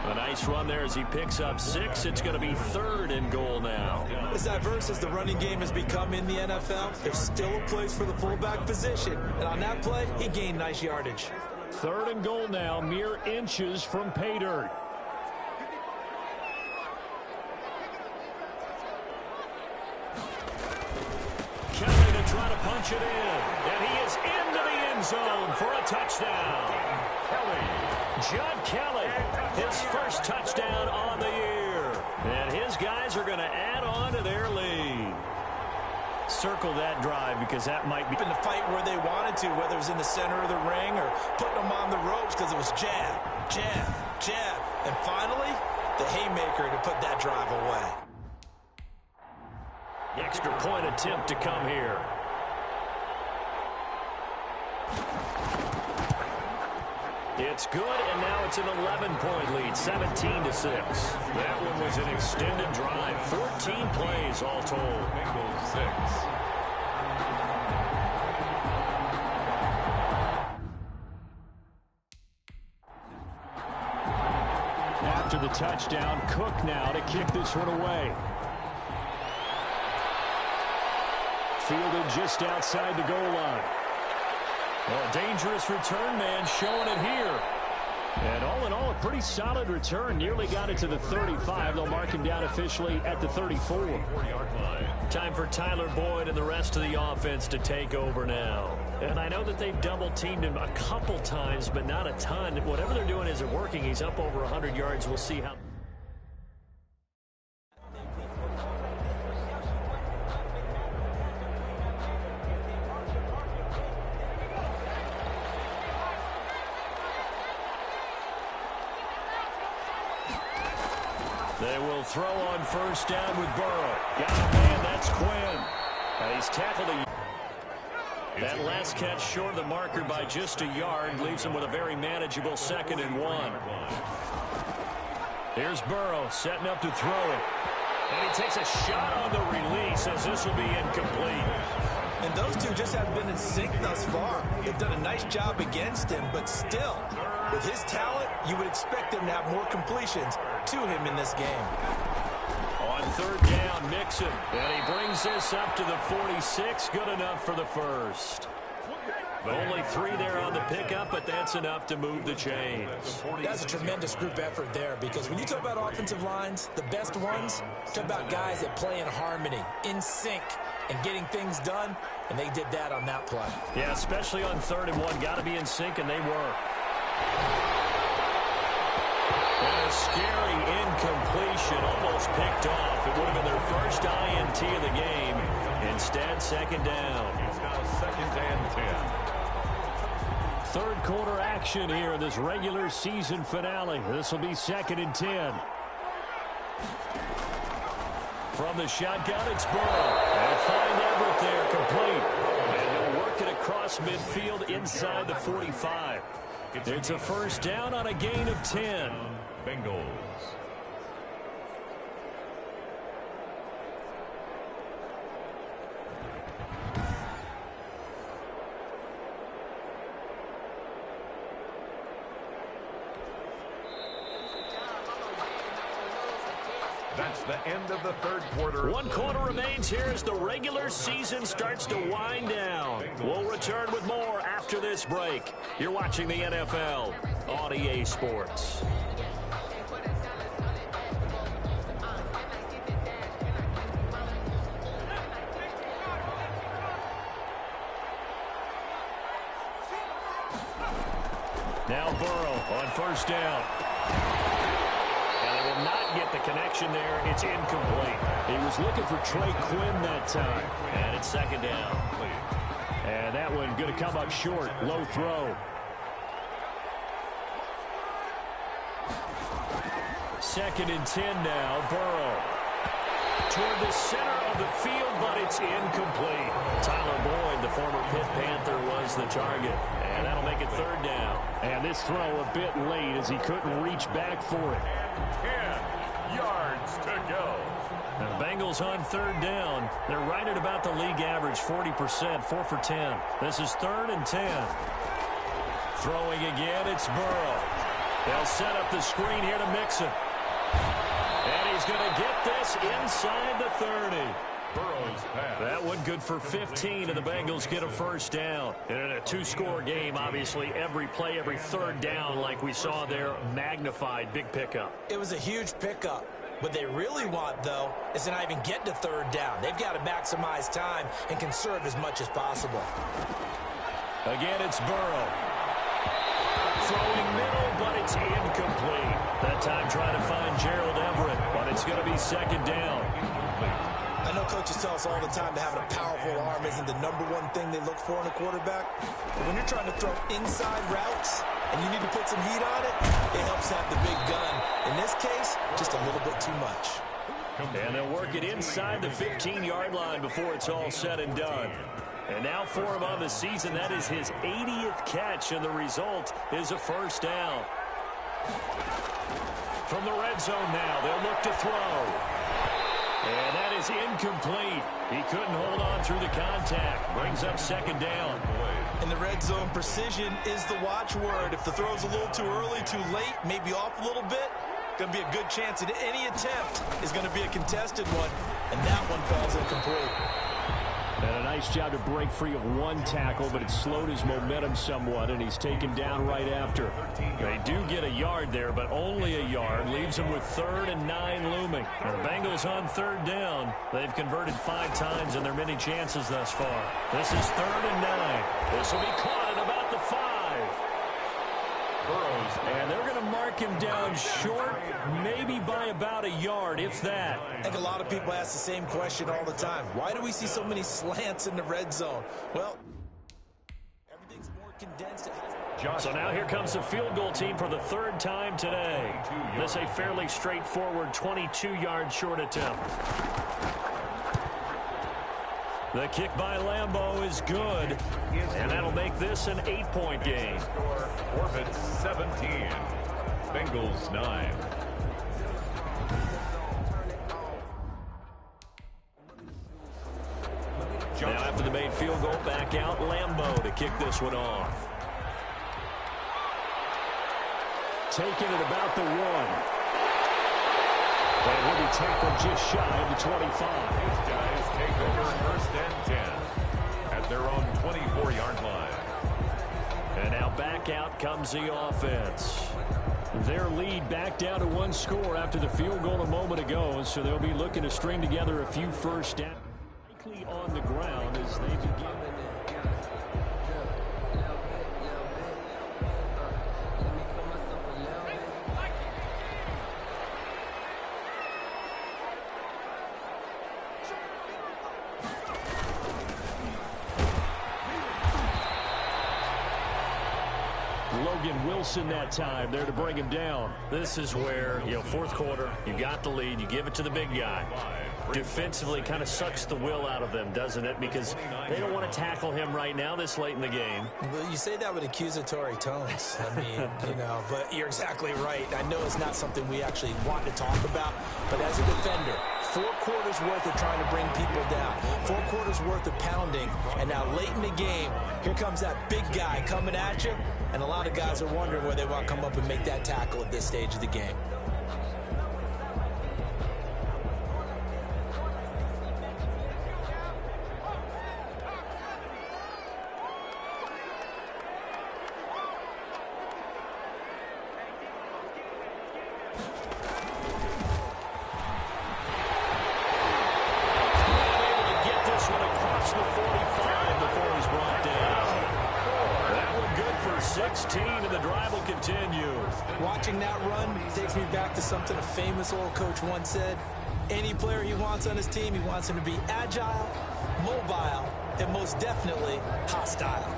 A nice run there as he picks up 6. It's going to be third and goal now. As diverse as the running game has become in the NFL, there's still a place for the fullback position. And on that play, he gained nice yardage. Third and goal now, mere inches from pay dirt. Kelly to try to punch it in. And he is into the end zone for a touchdown. John Kelly, his first touchdown on the year. And his guys are going to add on to their lead. Circle that drive because that might be in the fight where they wanted to, whether it was in the center of the ring or putting them on the ropes because it was jab, jab, jab. And finally, the haymaker to put that drive away. Extra point attempt to come here. It's good, and now it's an 11-point lead, 17-6. That one was an extended drive, 14 plays all told. Bengals 6. After the touchdown, Cook now to kick this one away. Fielded just outside the goal line. Well, a dangerous return man showing it here. And all in all, a pretty solid return. Nearly got it to the 35. They'll mark him down officially at the 34. 4-yard line. Time for Tyler Boyd and the rest of the offense to take over now. And I know that they've double-teamed him a couple times, but not a ton. Whatever they're doing isn't working. He's up over 100 yards. We'll see how. They will throw on first down with Burrow. Got a man, that's Quinn. And he's tackled that last catch short of the marker by just a yard. Leaves him with a very manageable 2nd and 1. Here's Burrow setting up to throw it. And he takes a shot on the release as this will be incomplete. And those two just haven't been in sync thus far. They've done a nice job against him, but still, with his talent, you would expect him to have more completions to him in this game. On third down, Mixon. And he brings this up to the 46. Good enough for the first. Only 3 there on the pickup, but that's enough to move the chains. That's a tremendous group effort there because when you talk about offensive lines, the best ones, talk about guys that play in harmony, in sync, and getting things done, and they did that on that play. Yeah, especially on 3rd and 1. Got to be in sync, and they were. And a scary incompletion, almost picked off. It would have been their first INT of the game. Instead, 2nd down. It's now 2nd and 10. Third quarter action here in this regular season finale. This will be 2nd and 10. From the shotgun, it's Burrow. They'll find Everett there, complete. And he'll work it across across midfield inside the 45. It's a first down on a gain of 10. Bengals. That's the end of the third quarter. One quarter remains here as the regular season starts to wind down. We'll return with more after this break. You're watching the NFL on EA Sports. Now Burrow on first down. And they will not get the connection there. It's incomplete. He was looking for Trey Quinn that time. And it's second down. And that one going to come up short. Low throw. Second and 10 now. Burrow. Toward the center of the field, but it's incomplete. Tyler Boyd, the former Pitt Panther, was the target. And that'll make it third down. And this throw a bit late as he couldn't reach back for it. 10 yards to go. The Bengals on third down. They're right at about the league average, 40%, 4 for 10. This is third and 10. Throwing again, it's Burrow. They'll set up the screen here to Mixon. And he's going to get this inside the 30. Burrow's pass. That one good for 15, and the Bengals get a first down. And in a two-score game, obviously, every play, every third down, like we saw there, magnified, big pickup. It was a huge pickup. What they really want, though, is to not even get to third down. They've got to maximize time and conserve as much as possible. Again, it's Burrow. Throwing middle, but it's incomplete. That time trying to find Gerald Everett, but it's going to be second down. I know coaches tell us all the time that having a powerful arm isn't the #1 thing they look for in a quarterback. But when you're trying to throw inside routes and you need to put some heat on it, it helps have the big gun. In this case, just a little bit too much. And they'll work it inside the 15-yard line before it's all said and done. And now for him on the season, that is his 80th catch, and the result is a first down. From the red zone now, they'll look to throw. And that is incomplete. He couldn't hold on through the contact. Brings up second down. In the red zone, precision is the watchword. If the throw's a little too early, too late, maybe off a little bit, going to be a good chance that any attempt is going to be a contested one, and that one falls incomplete. And a nice job to break free of one tackle, but it slowed his momentum somewhat, and he's taken down right after. They do get a yard there, but only a yard. Leaves them with 3rd and 9 looming. And the Bengals on third down. They've converted 5 times in their many chances thus far. This is 3rd and 9. This will be caught at about the 5. And they're going to mark him down short, maybe by about a yard, if that. I think a lot of people ask the same question all the time. Why do we see so many slants in the red zone? Well, everything's more condensed. So now here comes the field goal team for the 3rd time today. This a fairly straightforward 22-yard short attempt. The kick by Lambeau is good, and that'll make this an 8-point game. Orbits 17. Bengals 9. Now after the made field goal, back out Lambeau to kick this one off. Taken at about the 1. And he'll be tackled just shy of the 25. These guys take over 1st and 10 at their own 24-yard line. And now back out comes the offense. Their lead back down to 1 score after the field goal a moment ago, so they'll be looking to string together a few first downs. Likely on the ground as they begin. Wilson that time there to bring him down. This is where, 4th quarter, you got the lead, you give it to the big guy. defensively kind of sucks the will out of them, doesn't it? Because they don't want to tackle him right now this late in the game. Well, you say that with accusatory tones. I mean, but you're exactly right. I know it's not something we actually want to talk about, but as a defender, 4 quarters worth of trying to bring people down, 4 quarters worth of pounding, and now late in the game, here comes that big guy coming at you, and a lot of guys are wondering where they want to come up and make that tackle at this stage of the game. Watching that run takes me back to something a famous old coach once said. Any player he wants on his team, he wants him to be agile, mobile, and most definitely hostile.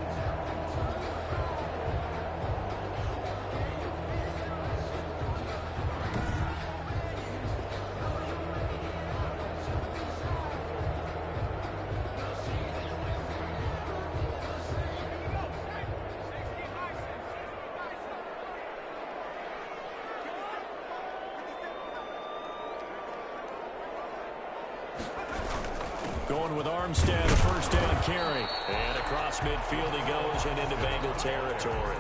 Going with Armstead, a first down carry. And across midfield he goes and into Bengal territory.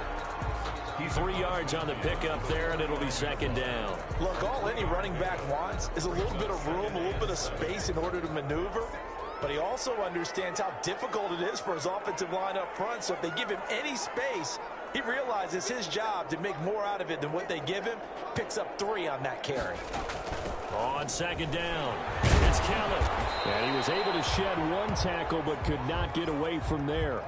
3 yards on the pickup there, and it'll be second down. Look, all any running back wants is a little bit of room, a little bit of space in order to maneuver. But he also understands how difficult it is for his offensive line up front. So if they give him any space, he realizes his job to make more out of it than what they give him. Picks up 3 on that carry. On second down, it's Kelly. And he was able to shed 1 tackle but could not get away from there.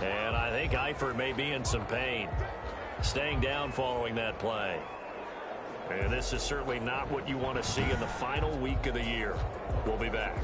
And I think Eifert may be in some pain. Staying down following that play. And this is certainly not what you want to see in the final week of the year. We'll be back.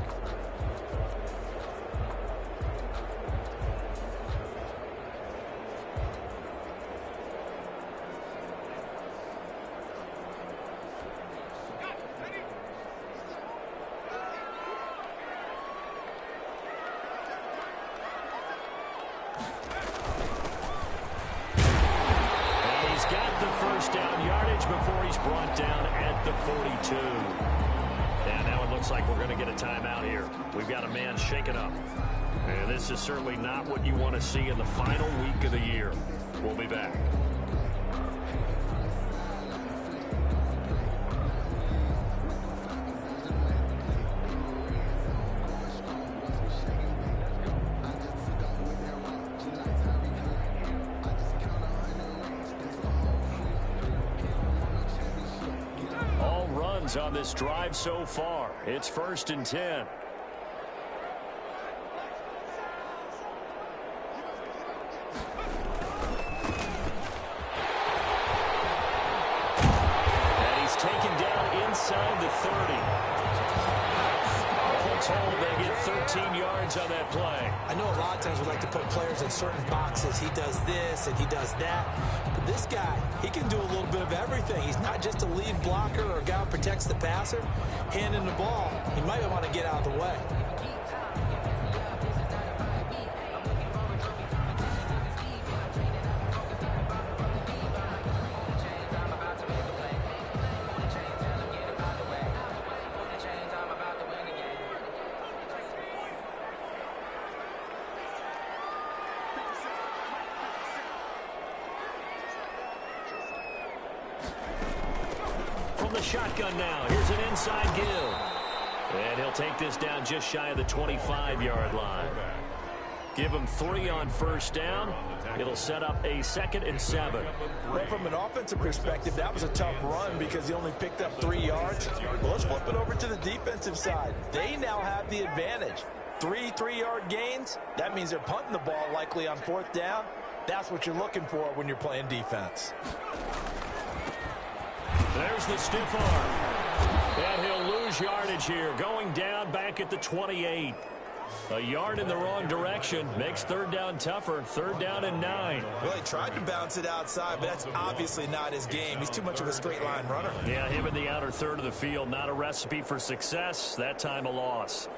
Before he's brought down at the 42. And now it looks like we're going to get a timeout here. We've got a man shaken up. And this is certainly not what you want to see in the final week of the year. We'll be back. On this drive so far, it's 1st and 10. And he's taken down inside the 30. All told, they get 13 yards on that play. I know a lot of times we like to put players in certain boxes. He does this and he does that. But this guy, he can do a little bit of everything. He's not just a lead blocker or a guy who protects the passer. Handing the ball, he might want to get out of the way. Shotgun now. Here's an inside give. And he'll take this down just shy of the 25-yard line. Give him 3 on first down. It'll set up a 2nd and 7. Well, from an offensive perspective, that was a tough run because he only picked up 3 yards. Well, let's flip it over to the defensive side. They now have the advantage. 3 3-yard gains. That means they're punting the ball likely on 4th down. That's what you're looking for when you're playing defense. There's the stiff arm. And he'll lose yardage here, going down back at the 28. A yard in the wrong direction makes third down tougher. Third down and 9. Well, he tried to bounce it outside, but that's obviously not his game. He's too much of a straight line runner. Yeah, him in the outer third of the field. Not a recipe for success. That time a loss.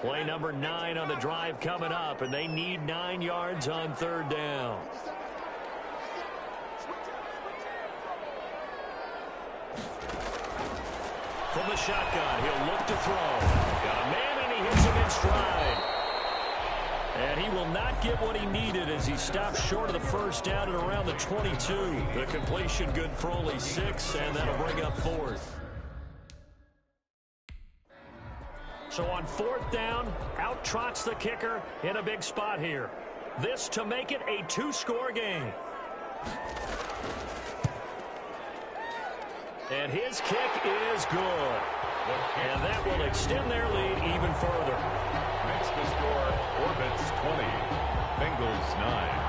Play number 9 on the drive coming up, and they need 9 yards on third down. From the shotgun, he'll look to throw. Got a man, and he hits him in stride. And he will not get what he needed as he stops short of the first down at around the 22. The completion good for only 6, and that'll bring up 4th. So on 4th down, out trots the kicker in a big spot here. This to make it a 2-score game. And his kick is good. And that will extend their lead even further. Makes the score Orbits 20, Bengals 9.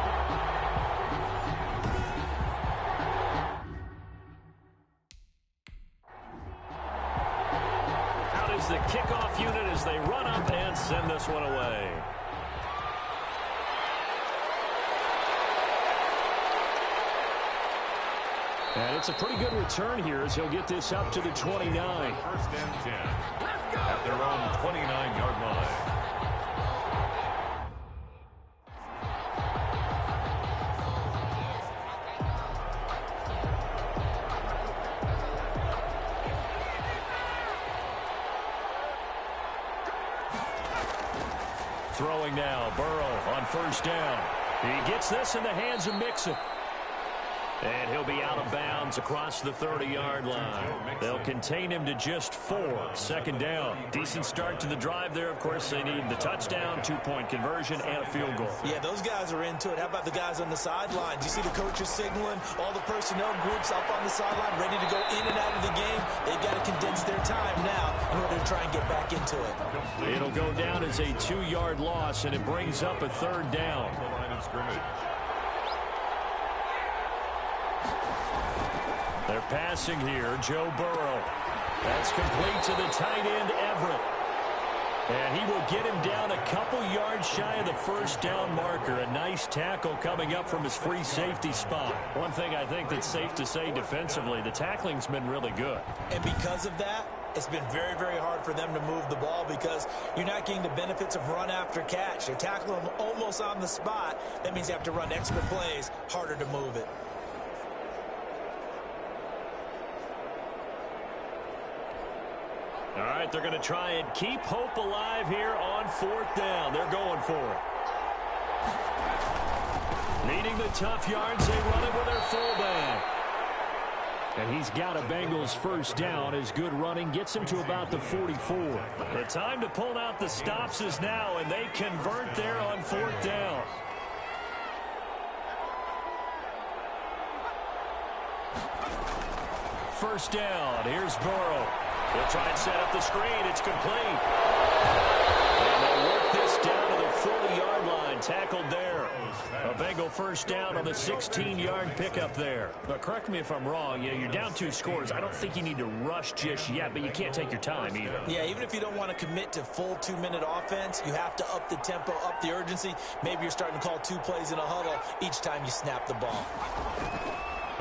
The kickoff unit as they run up and send this one away. And it's a pretty good return here as he'll get this up to the 29. First and 10 at their own 29-yard line. Throwing now, Burrow on first down. He gets this in the hands of Mixon. And he'll be out of bounds across the 30-yard line. They'll contain him to just 4. Second down. Decent start to the drive there. Of course, they need the touchdown, 2-point conversion, and a field goal. Yeah, those guys are into it. How about the guys on the sideline? Do you see the coaches signaling? All the personnel groups up on the sideline ready to go in and out of the game. They've got to condense their time now in order to try and get back into it. It'll go down as a 2-yard loss, and it brings up a third down. The line of scrimmage. They're passing here, Joe Burrow. That's complete to the tight end, Everett. And he will get him down a couple yards shy of the first down marker. A nice tackle coming up from his free safety spot. One thing I think that's safe to say defensively, the tackling's been really good. And because of that, it's been very, very hard for them to move the ball because you're not getting the benefits of run after catch. They tackle them almost on the spot. That means you have to run extra plays, harder to move it. All right, they're going to try and keep hope alive here on 4th down. They're going for it. Needing the tough yards, they run it with their fullback. And he's got a Bengals first down. His good running gets him to about the 44. The time to pull out the stops is now, and they convert there on 4th down. First down, here's Burrow. He'll try and set up the screen. It's complete. And they'll work this down to the 40-yard line. Tackled there. A Bengal first down on the 16-yard pickup there. But correct me if I'm wrong. Yeah, you're down 2 scores. I don't think you need to rush just yet, but you can't take your time either. Yeah, even if you don't want to commit to full 2-minute offense, you have to up the tempo, up the urgency. Maybe you're starting to call 2 plays in a huddle each time you snap the ball.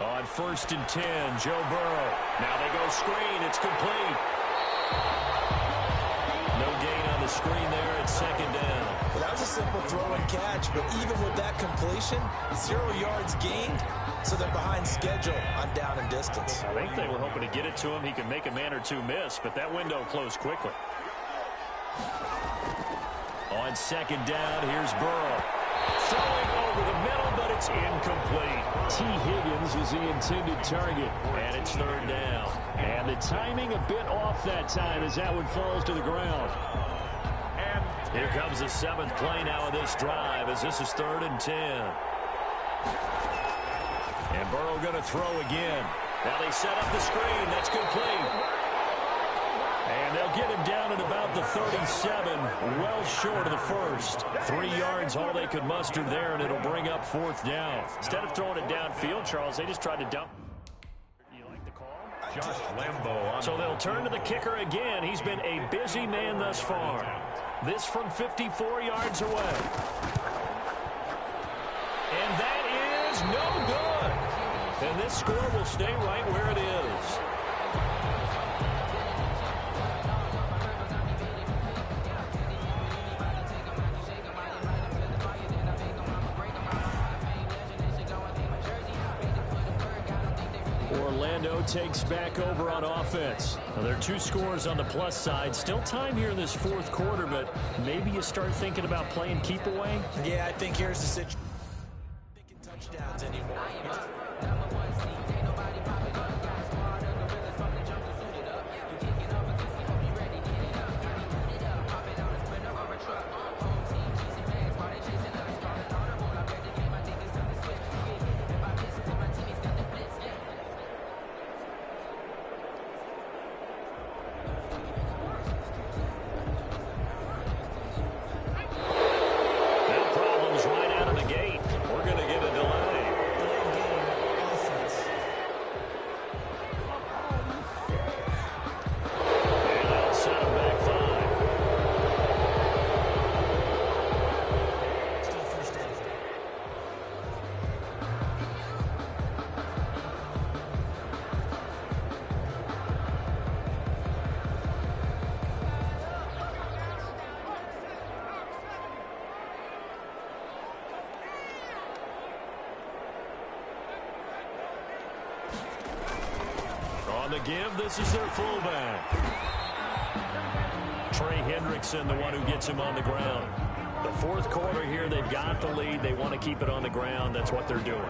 On 1st and 10, Joe Burrow. Now they go screen. It's complete. No gain on the screen there at 2nd down. Well, that was a simple throw and catch, but even with that completion, 0 yards gained, so they're behind schedule on down and distance. I think they were hoping to get it to him. He could make a man or 2 miss, but that window closed quickly. On 2nd down, here's Burrow. Throwing over the middle, but it's incomplete. T. Higgins was the intended target, and it's 3rd down. And the timing a bit off that time as that one falls to the ground. And here comes the 7th play now of this drive as this is 3rd and 10. And Burrow going to throw again. Now they set up the screen. That's complete. And they'll They'll get him down at about the 37, well short of the first. 3 yards, all they could muster there, and it'll bring up 4th down. Instead of throwing it downfield, Charles, they just tried to dump. You like the call? Josh Lambo on. So they'll turn to the kicker again. He's been a busy man thus far. This from 54 yards away. And that is no good. And this score will stay right where it is. Orlando takes back over on offense. Now, there are 2 scores on the plus side. Still time here in this 4th quarter, but maybe you start thinking about playing keep away. Yeah, I think here's the situation. Thinking touchdowns anymore. The give, this is their fullback. Trey Hendrickson, the one who gets him on the ground. The 4th quarter here, they've got the lead. They want to keep it on the ground. That's what they're doing.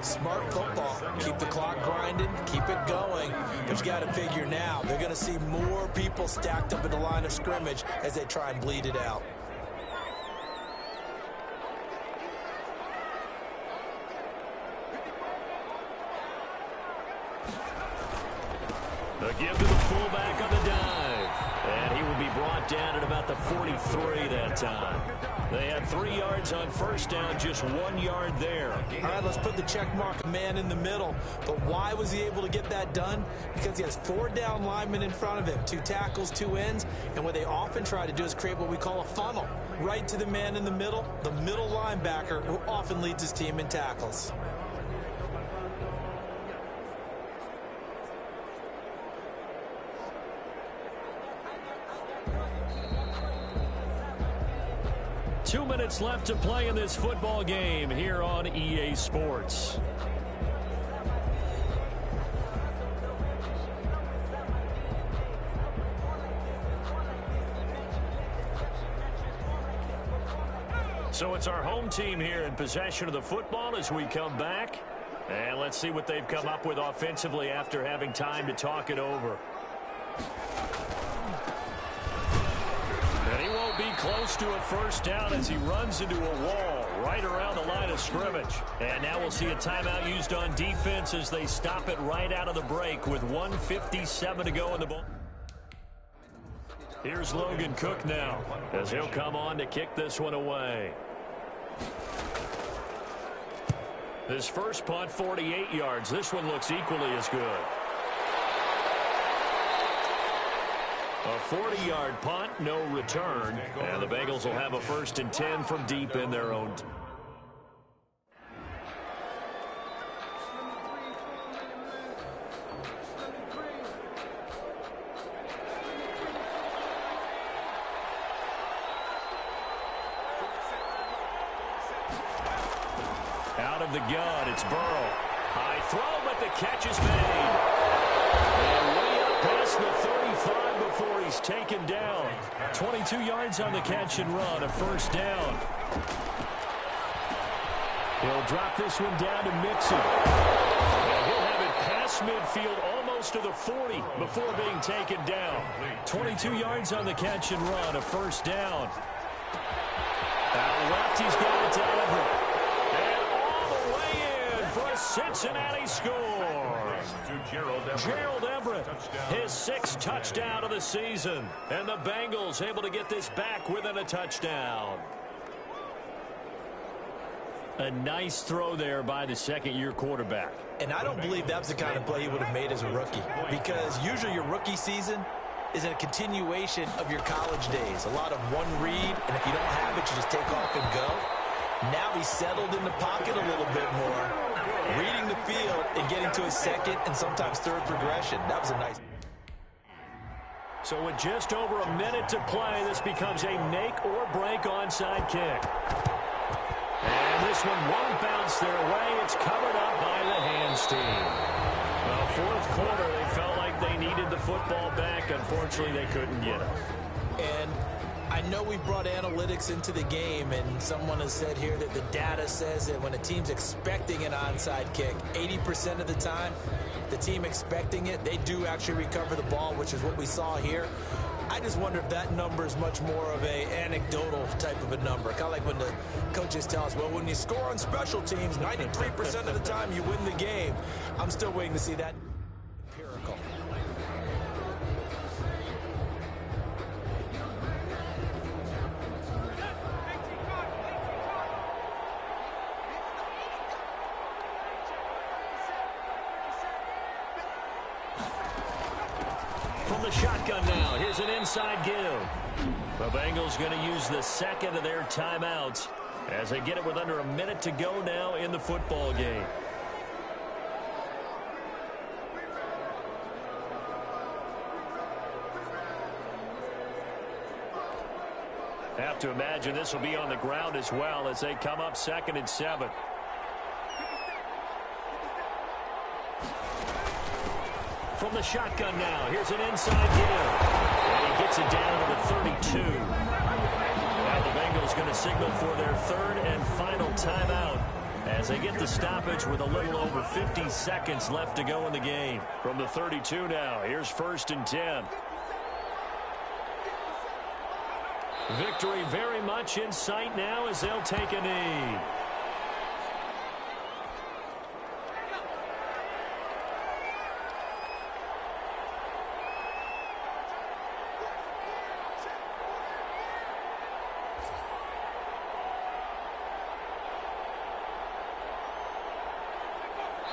Smart football. Keep the clock grinding, keep it going. But you got to figure now, they're going to see more people stacked up at the line of scrimmage as they try and bleed it out. The give to the fullback on the dive. And he will be brought down at about the 43 that time. They had 3 yards on first down, just 1 yard there. All right, let's put the check mark man in the middle. But why was he able to get that done? Because he has 4 down linemen in front of him, 2 tackles, 2 ends. And what they often try to do is create what we call a funnel. Right to the man in the middle, the middle linebacker, who often leads his team in tackles. Two minutes left to play in this football game here on EA Sports. So it's our home team here in possession of the football as we come back. And let's see what they've come up with offensively after having time to talk it over. And he won't be close to a first down as he runs into a wall right around the line of scrimmage. And now we'll see a timeout used on defense as they stop it right out of the break with 1:57 to go in the ball. Here's Logan Cook now as he'll come on to kick this one away. This first punt, 48 yards. This one looks equally as good. A 40-yard punt, no return. And the Bengals will have a 1st and 10 from deep in their own. Out of the gun, it's Burrow. High throw, but the catch is made. And way up past the 35 before he's taken down. 22 yards on the catch and run, a first down. He'll drop this one down to Mixon. And he'll have it past midfield almost to the 40 before being taken down. 22 yards on the catch and run, a first down. Out left, he's got it to Everett. And all the way in for a Cincinnati score. pass to Gerald Everett. Gerald Everett, his 6th touchdown of the season. And the Bengals able to get this back within a touchdown. A nice throw there by the second-year quarterback. And I don't believe that was the kind of play he would have made as a rookie, because usually your rookie season is a continuation of your college days. A lot of one read, and if you don't have it, you just take off and go. Now he's settled in the pocket a little bit more, reading the field and getting to his second and sometimes third progression. That was a nice. So with just over a minute to play, this becomes a make-or-break onside kick. And this one won't bounce their way. It's covered up by the hands team. Well, fourth quarter, they felt like they needed the football back. Unfortunately, they couldn't get it. And I know we brought analytics into the game, and someone has said here that the data says that when a team's expecting an onside kick, 80% of the time, the team expecting it, they do actually recover the ball, which is what we saw here. I just wonder if that number is much more of a anecdotal type of a number. Kind of like when the coaches tell us, well, when you score on special teams, 93% of the time you win the game. I'm still waiting to see that empirical. From the shotgun now, here's an inside give. The Bengals going to use the second of their timeouts as they get it with under a minute to go now in the football game. Have to imagine this will be on the ground as well as they come up 2nd and 7. From the shotgun now, here's an inside give. And he gets it down to the 32. Now the Bengals going to signal for their 3rd and final timeout as they get the stoppage with a little over 50 seconds left to go in the game. From the 32 now, here's 1st and 10. Victory very much in sight now as they'll take a knee.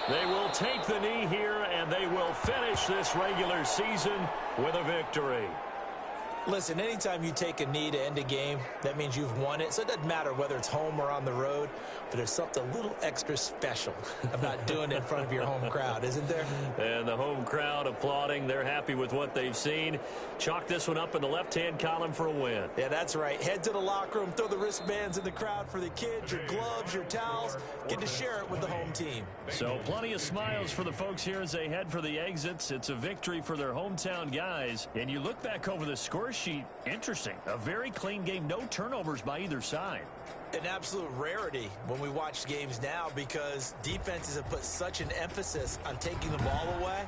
They will take the knee here, and they will finish this regular season with a victory. Listen, anytime you take a knee to end a game, that means you've won it. So it doesn't matter whether it's home or on the road, but there's something a little extra special about doing it in front of your home crowd, isn't there? And the home crowd applauding. They're happy with what they've seen. Chalk this one up in the left-hand column for a win. Yeah, that's right. Head to the locker room, throw the wristbands in the crowd for the kids, your gloves, your towels. Get to share it with the home team. So plenty of smiles for the folks here as they head for the exits. It's a victory for their hometown guys. And you look back over the score sheet, interesting. A very clean game, no turnovers by either side. An absolute rarity when we watch games now because defenses have put such an emphasis on taking the ball away.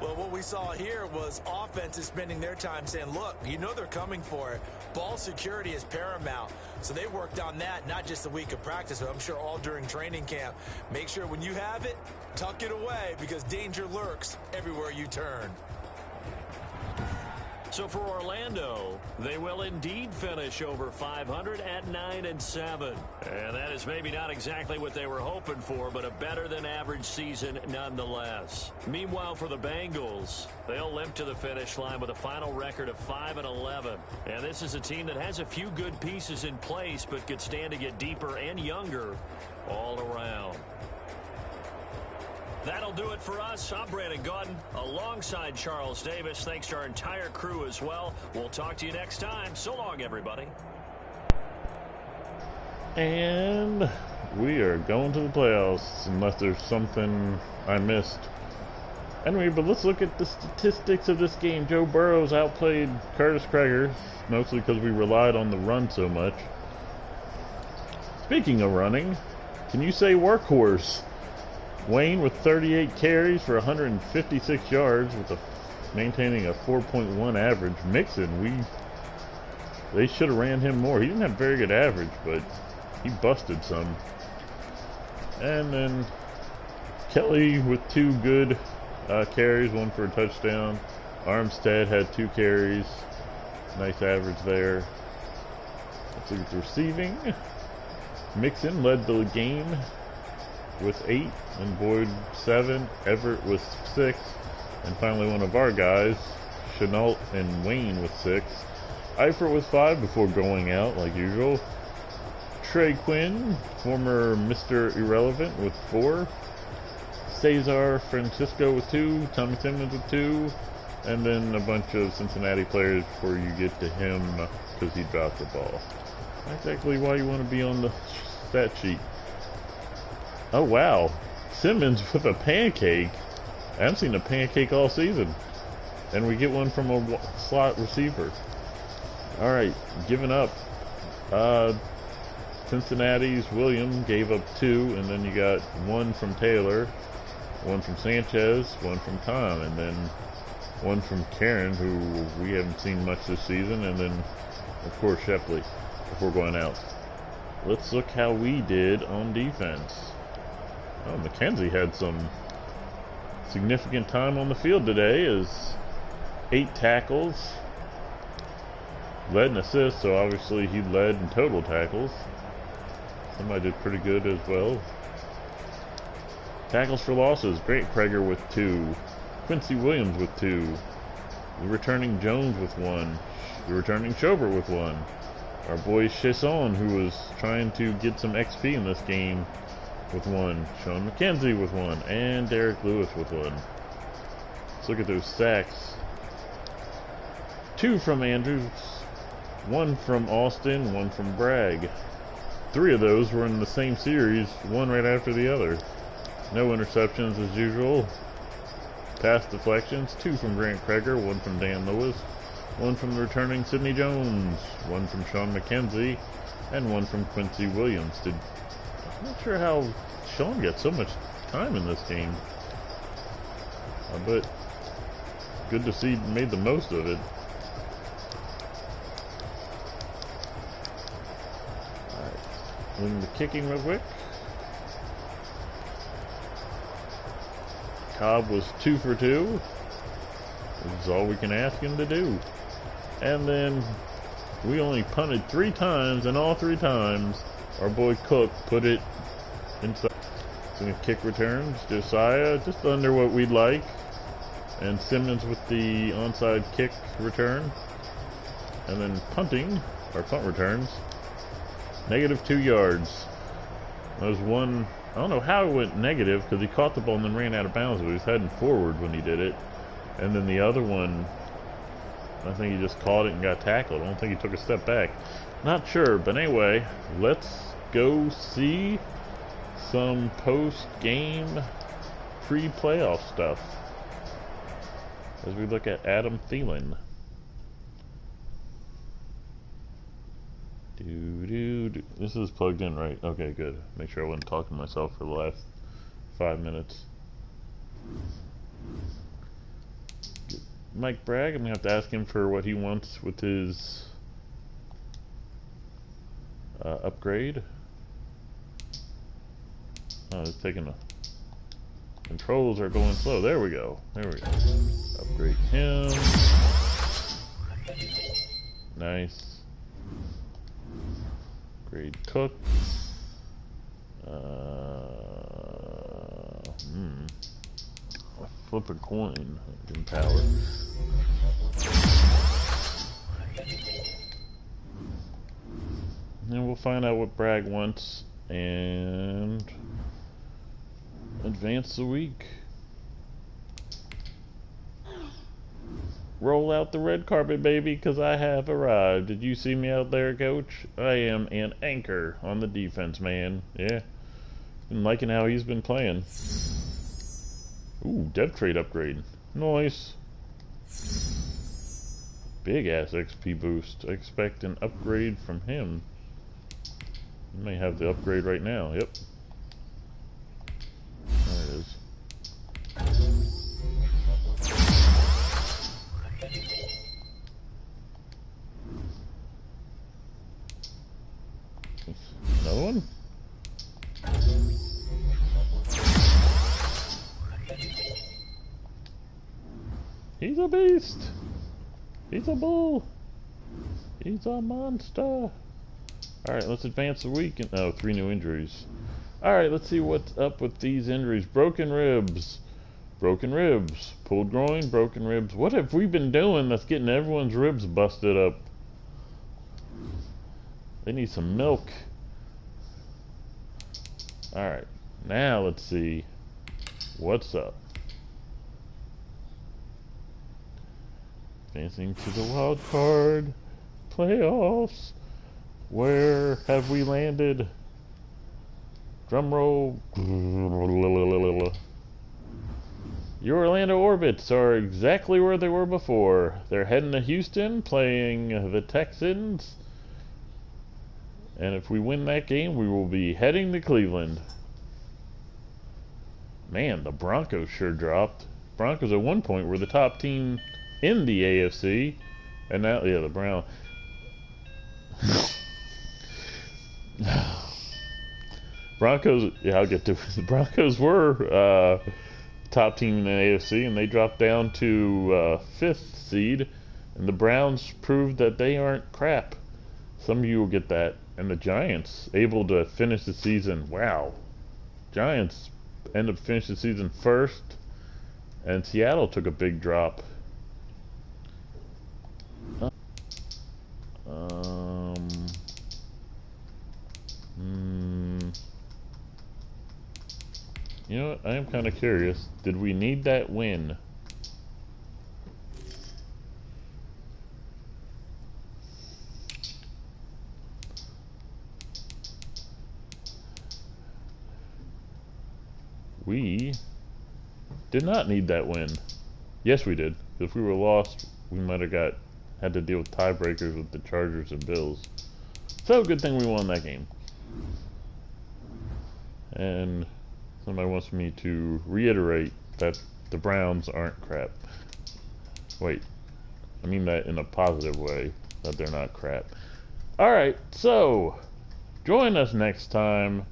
Well, what we saw here was offenses spending their time saying, look, you know they're coming for it. Ball security is paramount. So they worked on that, not just a week of practice, but I'm sure all during training camp. Make sure when you have it, tuck it away because danger lurks everywhere you turn. So for Orlando, they will indeed finish over 500 at 9-7. And that is maybe not exactly what they were hoping for, but a better than average season nonetheless. Meanwhile, for the Bengals, they'll limp to the finish line with a final record of 5-11. And this is a team that has a few good pieces in place, but could stand to get deeper and younger all around. That'll do it for us. I'm Brandon Gaudin alongside Charles Davis. Thanks to our entire crew as well. We'll talk to you next time. So long, everybody. And we are going to the playoffs unless there's something I missed. Anyway, but let's look at the statistics of this game. Joe Burrow's outplayed Curtis Krager, mostly because we relied on the run so much. Speaking of running, can you say workhorse? Wayne with 38 carries for 156 yards with maintaining a 4.1 average. Mixon, they should have ran him more. He didn't have very good average, but he busted some. And then Kelly with 2 good carries, 1 for a touchdown. Armstead had 2 carries. Nice average there. Let's look at the receiving. Mixon led the game with 8, and Boyd 7, Everett with 6, and finally one of our guys, Chenault and Wayne with 6. Eifert with 5 before going out like usual. Trey Quinn, former Mr. Irrelevant, with 4. Cesar Francisco with 2, Tommy Simmons with 2, and then a bunch of Cincinnati players before you get to him because he dropped the ball. Not exactly why you want to be on the stat sheet. Oh wow, Simmons with a pancake. I haven't seen a pancake all season. And we get one from a slot receiver. Alright, giving up. Cincinnati's William gave up 2, and then you got 1 from Taylor, 1 from Sanchez, 1 from Tom, and then 1 from Karen, who we haven't seen much this season, and then, of course, Shepley before going out. Let's look how we did on defense. Oh, McKenzie had some significant time on the field today, as 8 tackles, led in assists, so obviously he led in total tackles. Somebody did pretty good as well. Tackles for losses, Grant Kreger with 2, Quincy Williams with 2, the returning Jones with 1, the returning Schobert with 1, our boy Chesson, who was trying to get some XP in this game, with 1, Sean McKenzie with 1, and Derek Lewis with 1. Let's look at those sacks. 2 from Andrews, 1 from Austin, 1 from Bragg. 3 of those were in the same series, 1 right after the other. No interceptions as usual. Pass deflections, 2 from Grant Kreger, 1 from Dan Lewis, 1 from the returning Sidney Jones, 1 from Sean McKenzie, and 1 from Quincy Williams. I'm not sure how Sean gets so much time in this game. But good to see he made the most of it. Alright, doing the kicking real quick. Cobb was 2 for 2. This is all we can ask him to do. And then we only punted 3 times, and all 3 times our boy Cook put it inside. So kick returns, Josiah just under what we'd like, and Simmons with the onside kick return. And then punting, our punt returns, -2 yards. That was one, I don't know how it went negative, because he caught the ball and then ran out of bounds, but he was heading forward when he did it. And then the other one, I think he just caught it and got tackled. I don't think he took a step back. Not sure, but anyway, let's go see some post-game pre-playoff stuff as we look at Adam Thielen. This is plugged in, right? Okay, good. Make sure I wasn't talking to myself for the last 5 minutes. Mike Bragg, I'm going to have to ask him for what he wants with his upgrade. Oh, it's taking a... Controls are going slow. There we go. There we go. Upgrade him. Nice. Upgrade Cook. Flip a coin in power. And we'll find out what Bragg wants and advance the week. Roll out the red carpet, baby, because I have arrived. Did you see me out there, coach? I am an anchor on the defense, man. Yeah. Been liking how he's been playing. Ooh, depth trade upgrade. Nice. Big ass XP boost. I expect an upgrade from him. You may have the upgrade right now. Yep. There it is. Another one? He's a beast. He's a bull. He's a monster. Alright, let's advance the week. Oh, 3 new injuries. Alright, let's see what's up with these injuries. Broken ribs. Broken ribs. Pulled groin, broken ribs. What have we been doing that's getting everyone's ribs busted up? They need some milk. Alright, now let's see what's up. Advancing to the wild card playoffs. Where have we landed? Drum roll. Your Orlando Orbits are exactly where they were before. They're heading to Houston, playing the Texans. And if we win that game, we will be heading to Cleveland. Man, the Broncos sure dropped. Broncos at one point were the top team in the AFC. And now, yeah, the Browns. Broncos, yeah, I'll get to it. The Broncos were top team in the AFC, and they dropped down to 5th seed. And the Browns proved that they aren't crap. Some of you will get that. And the Giants able to finish the season. Wow. Giants end up finishing the season first. And Seattle took a big drop. You know what? I am kind of curious. Did we need that win? We did not need that win. Yes, we did. If we were lost, we might have had to deal with tiebreakers with the Chargers and Bills. So good thing we won that game. And somebody wants me to reiterate that the Browns aren't crap. Wait, I mean that in a positive way, that they're not crap. Alright, so join us next time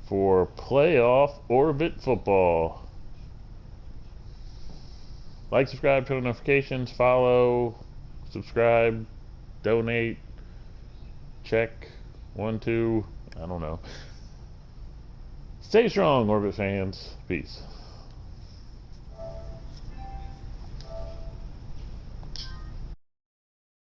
for Playoff Orbit Football. Like, subscribe, turn on notifications, follow, subscribe, donate, check, 1, 2, I don't know. Stay strong, Orbit fans. Peace.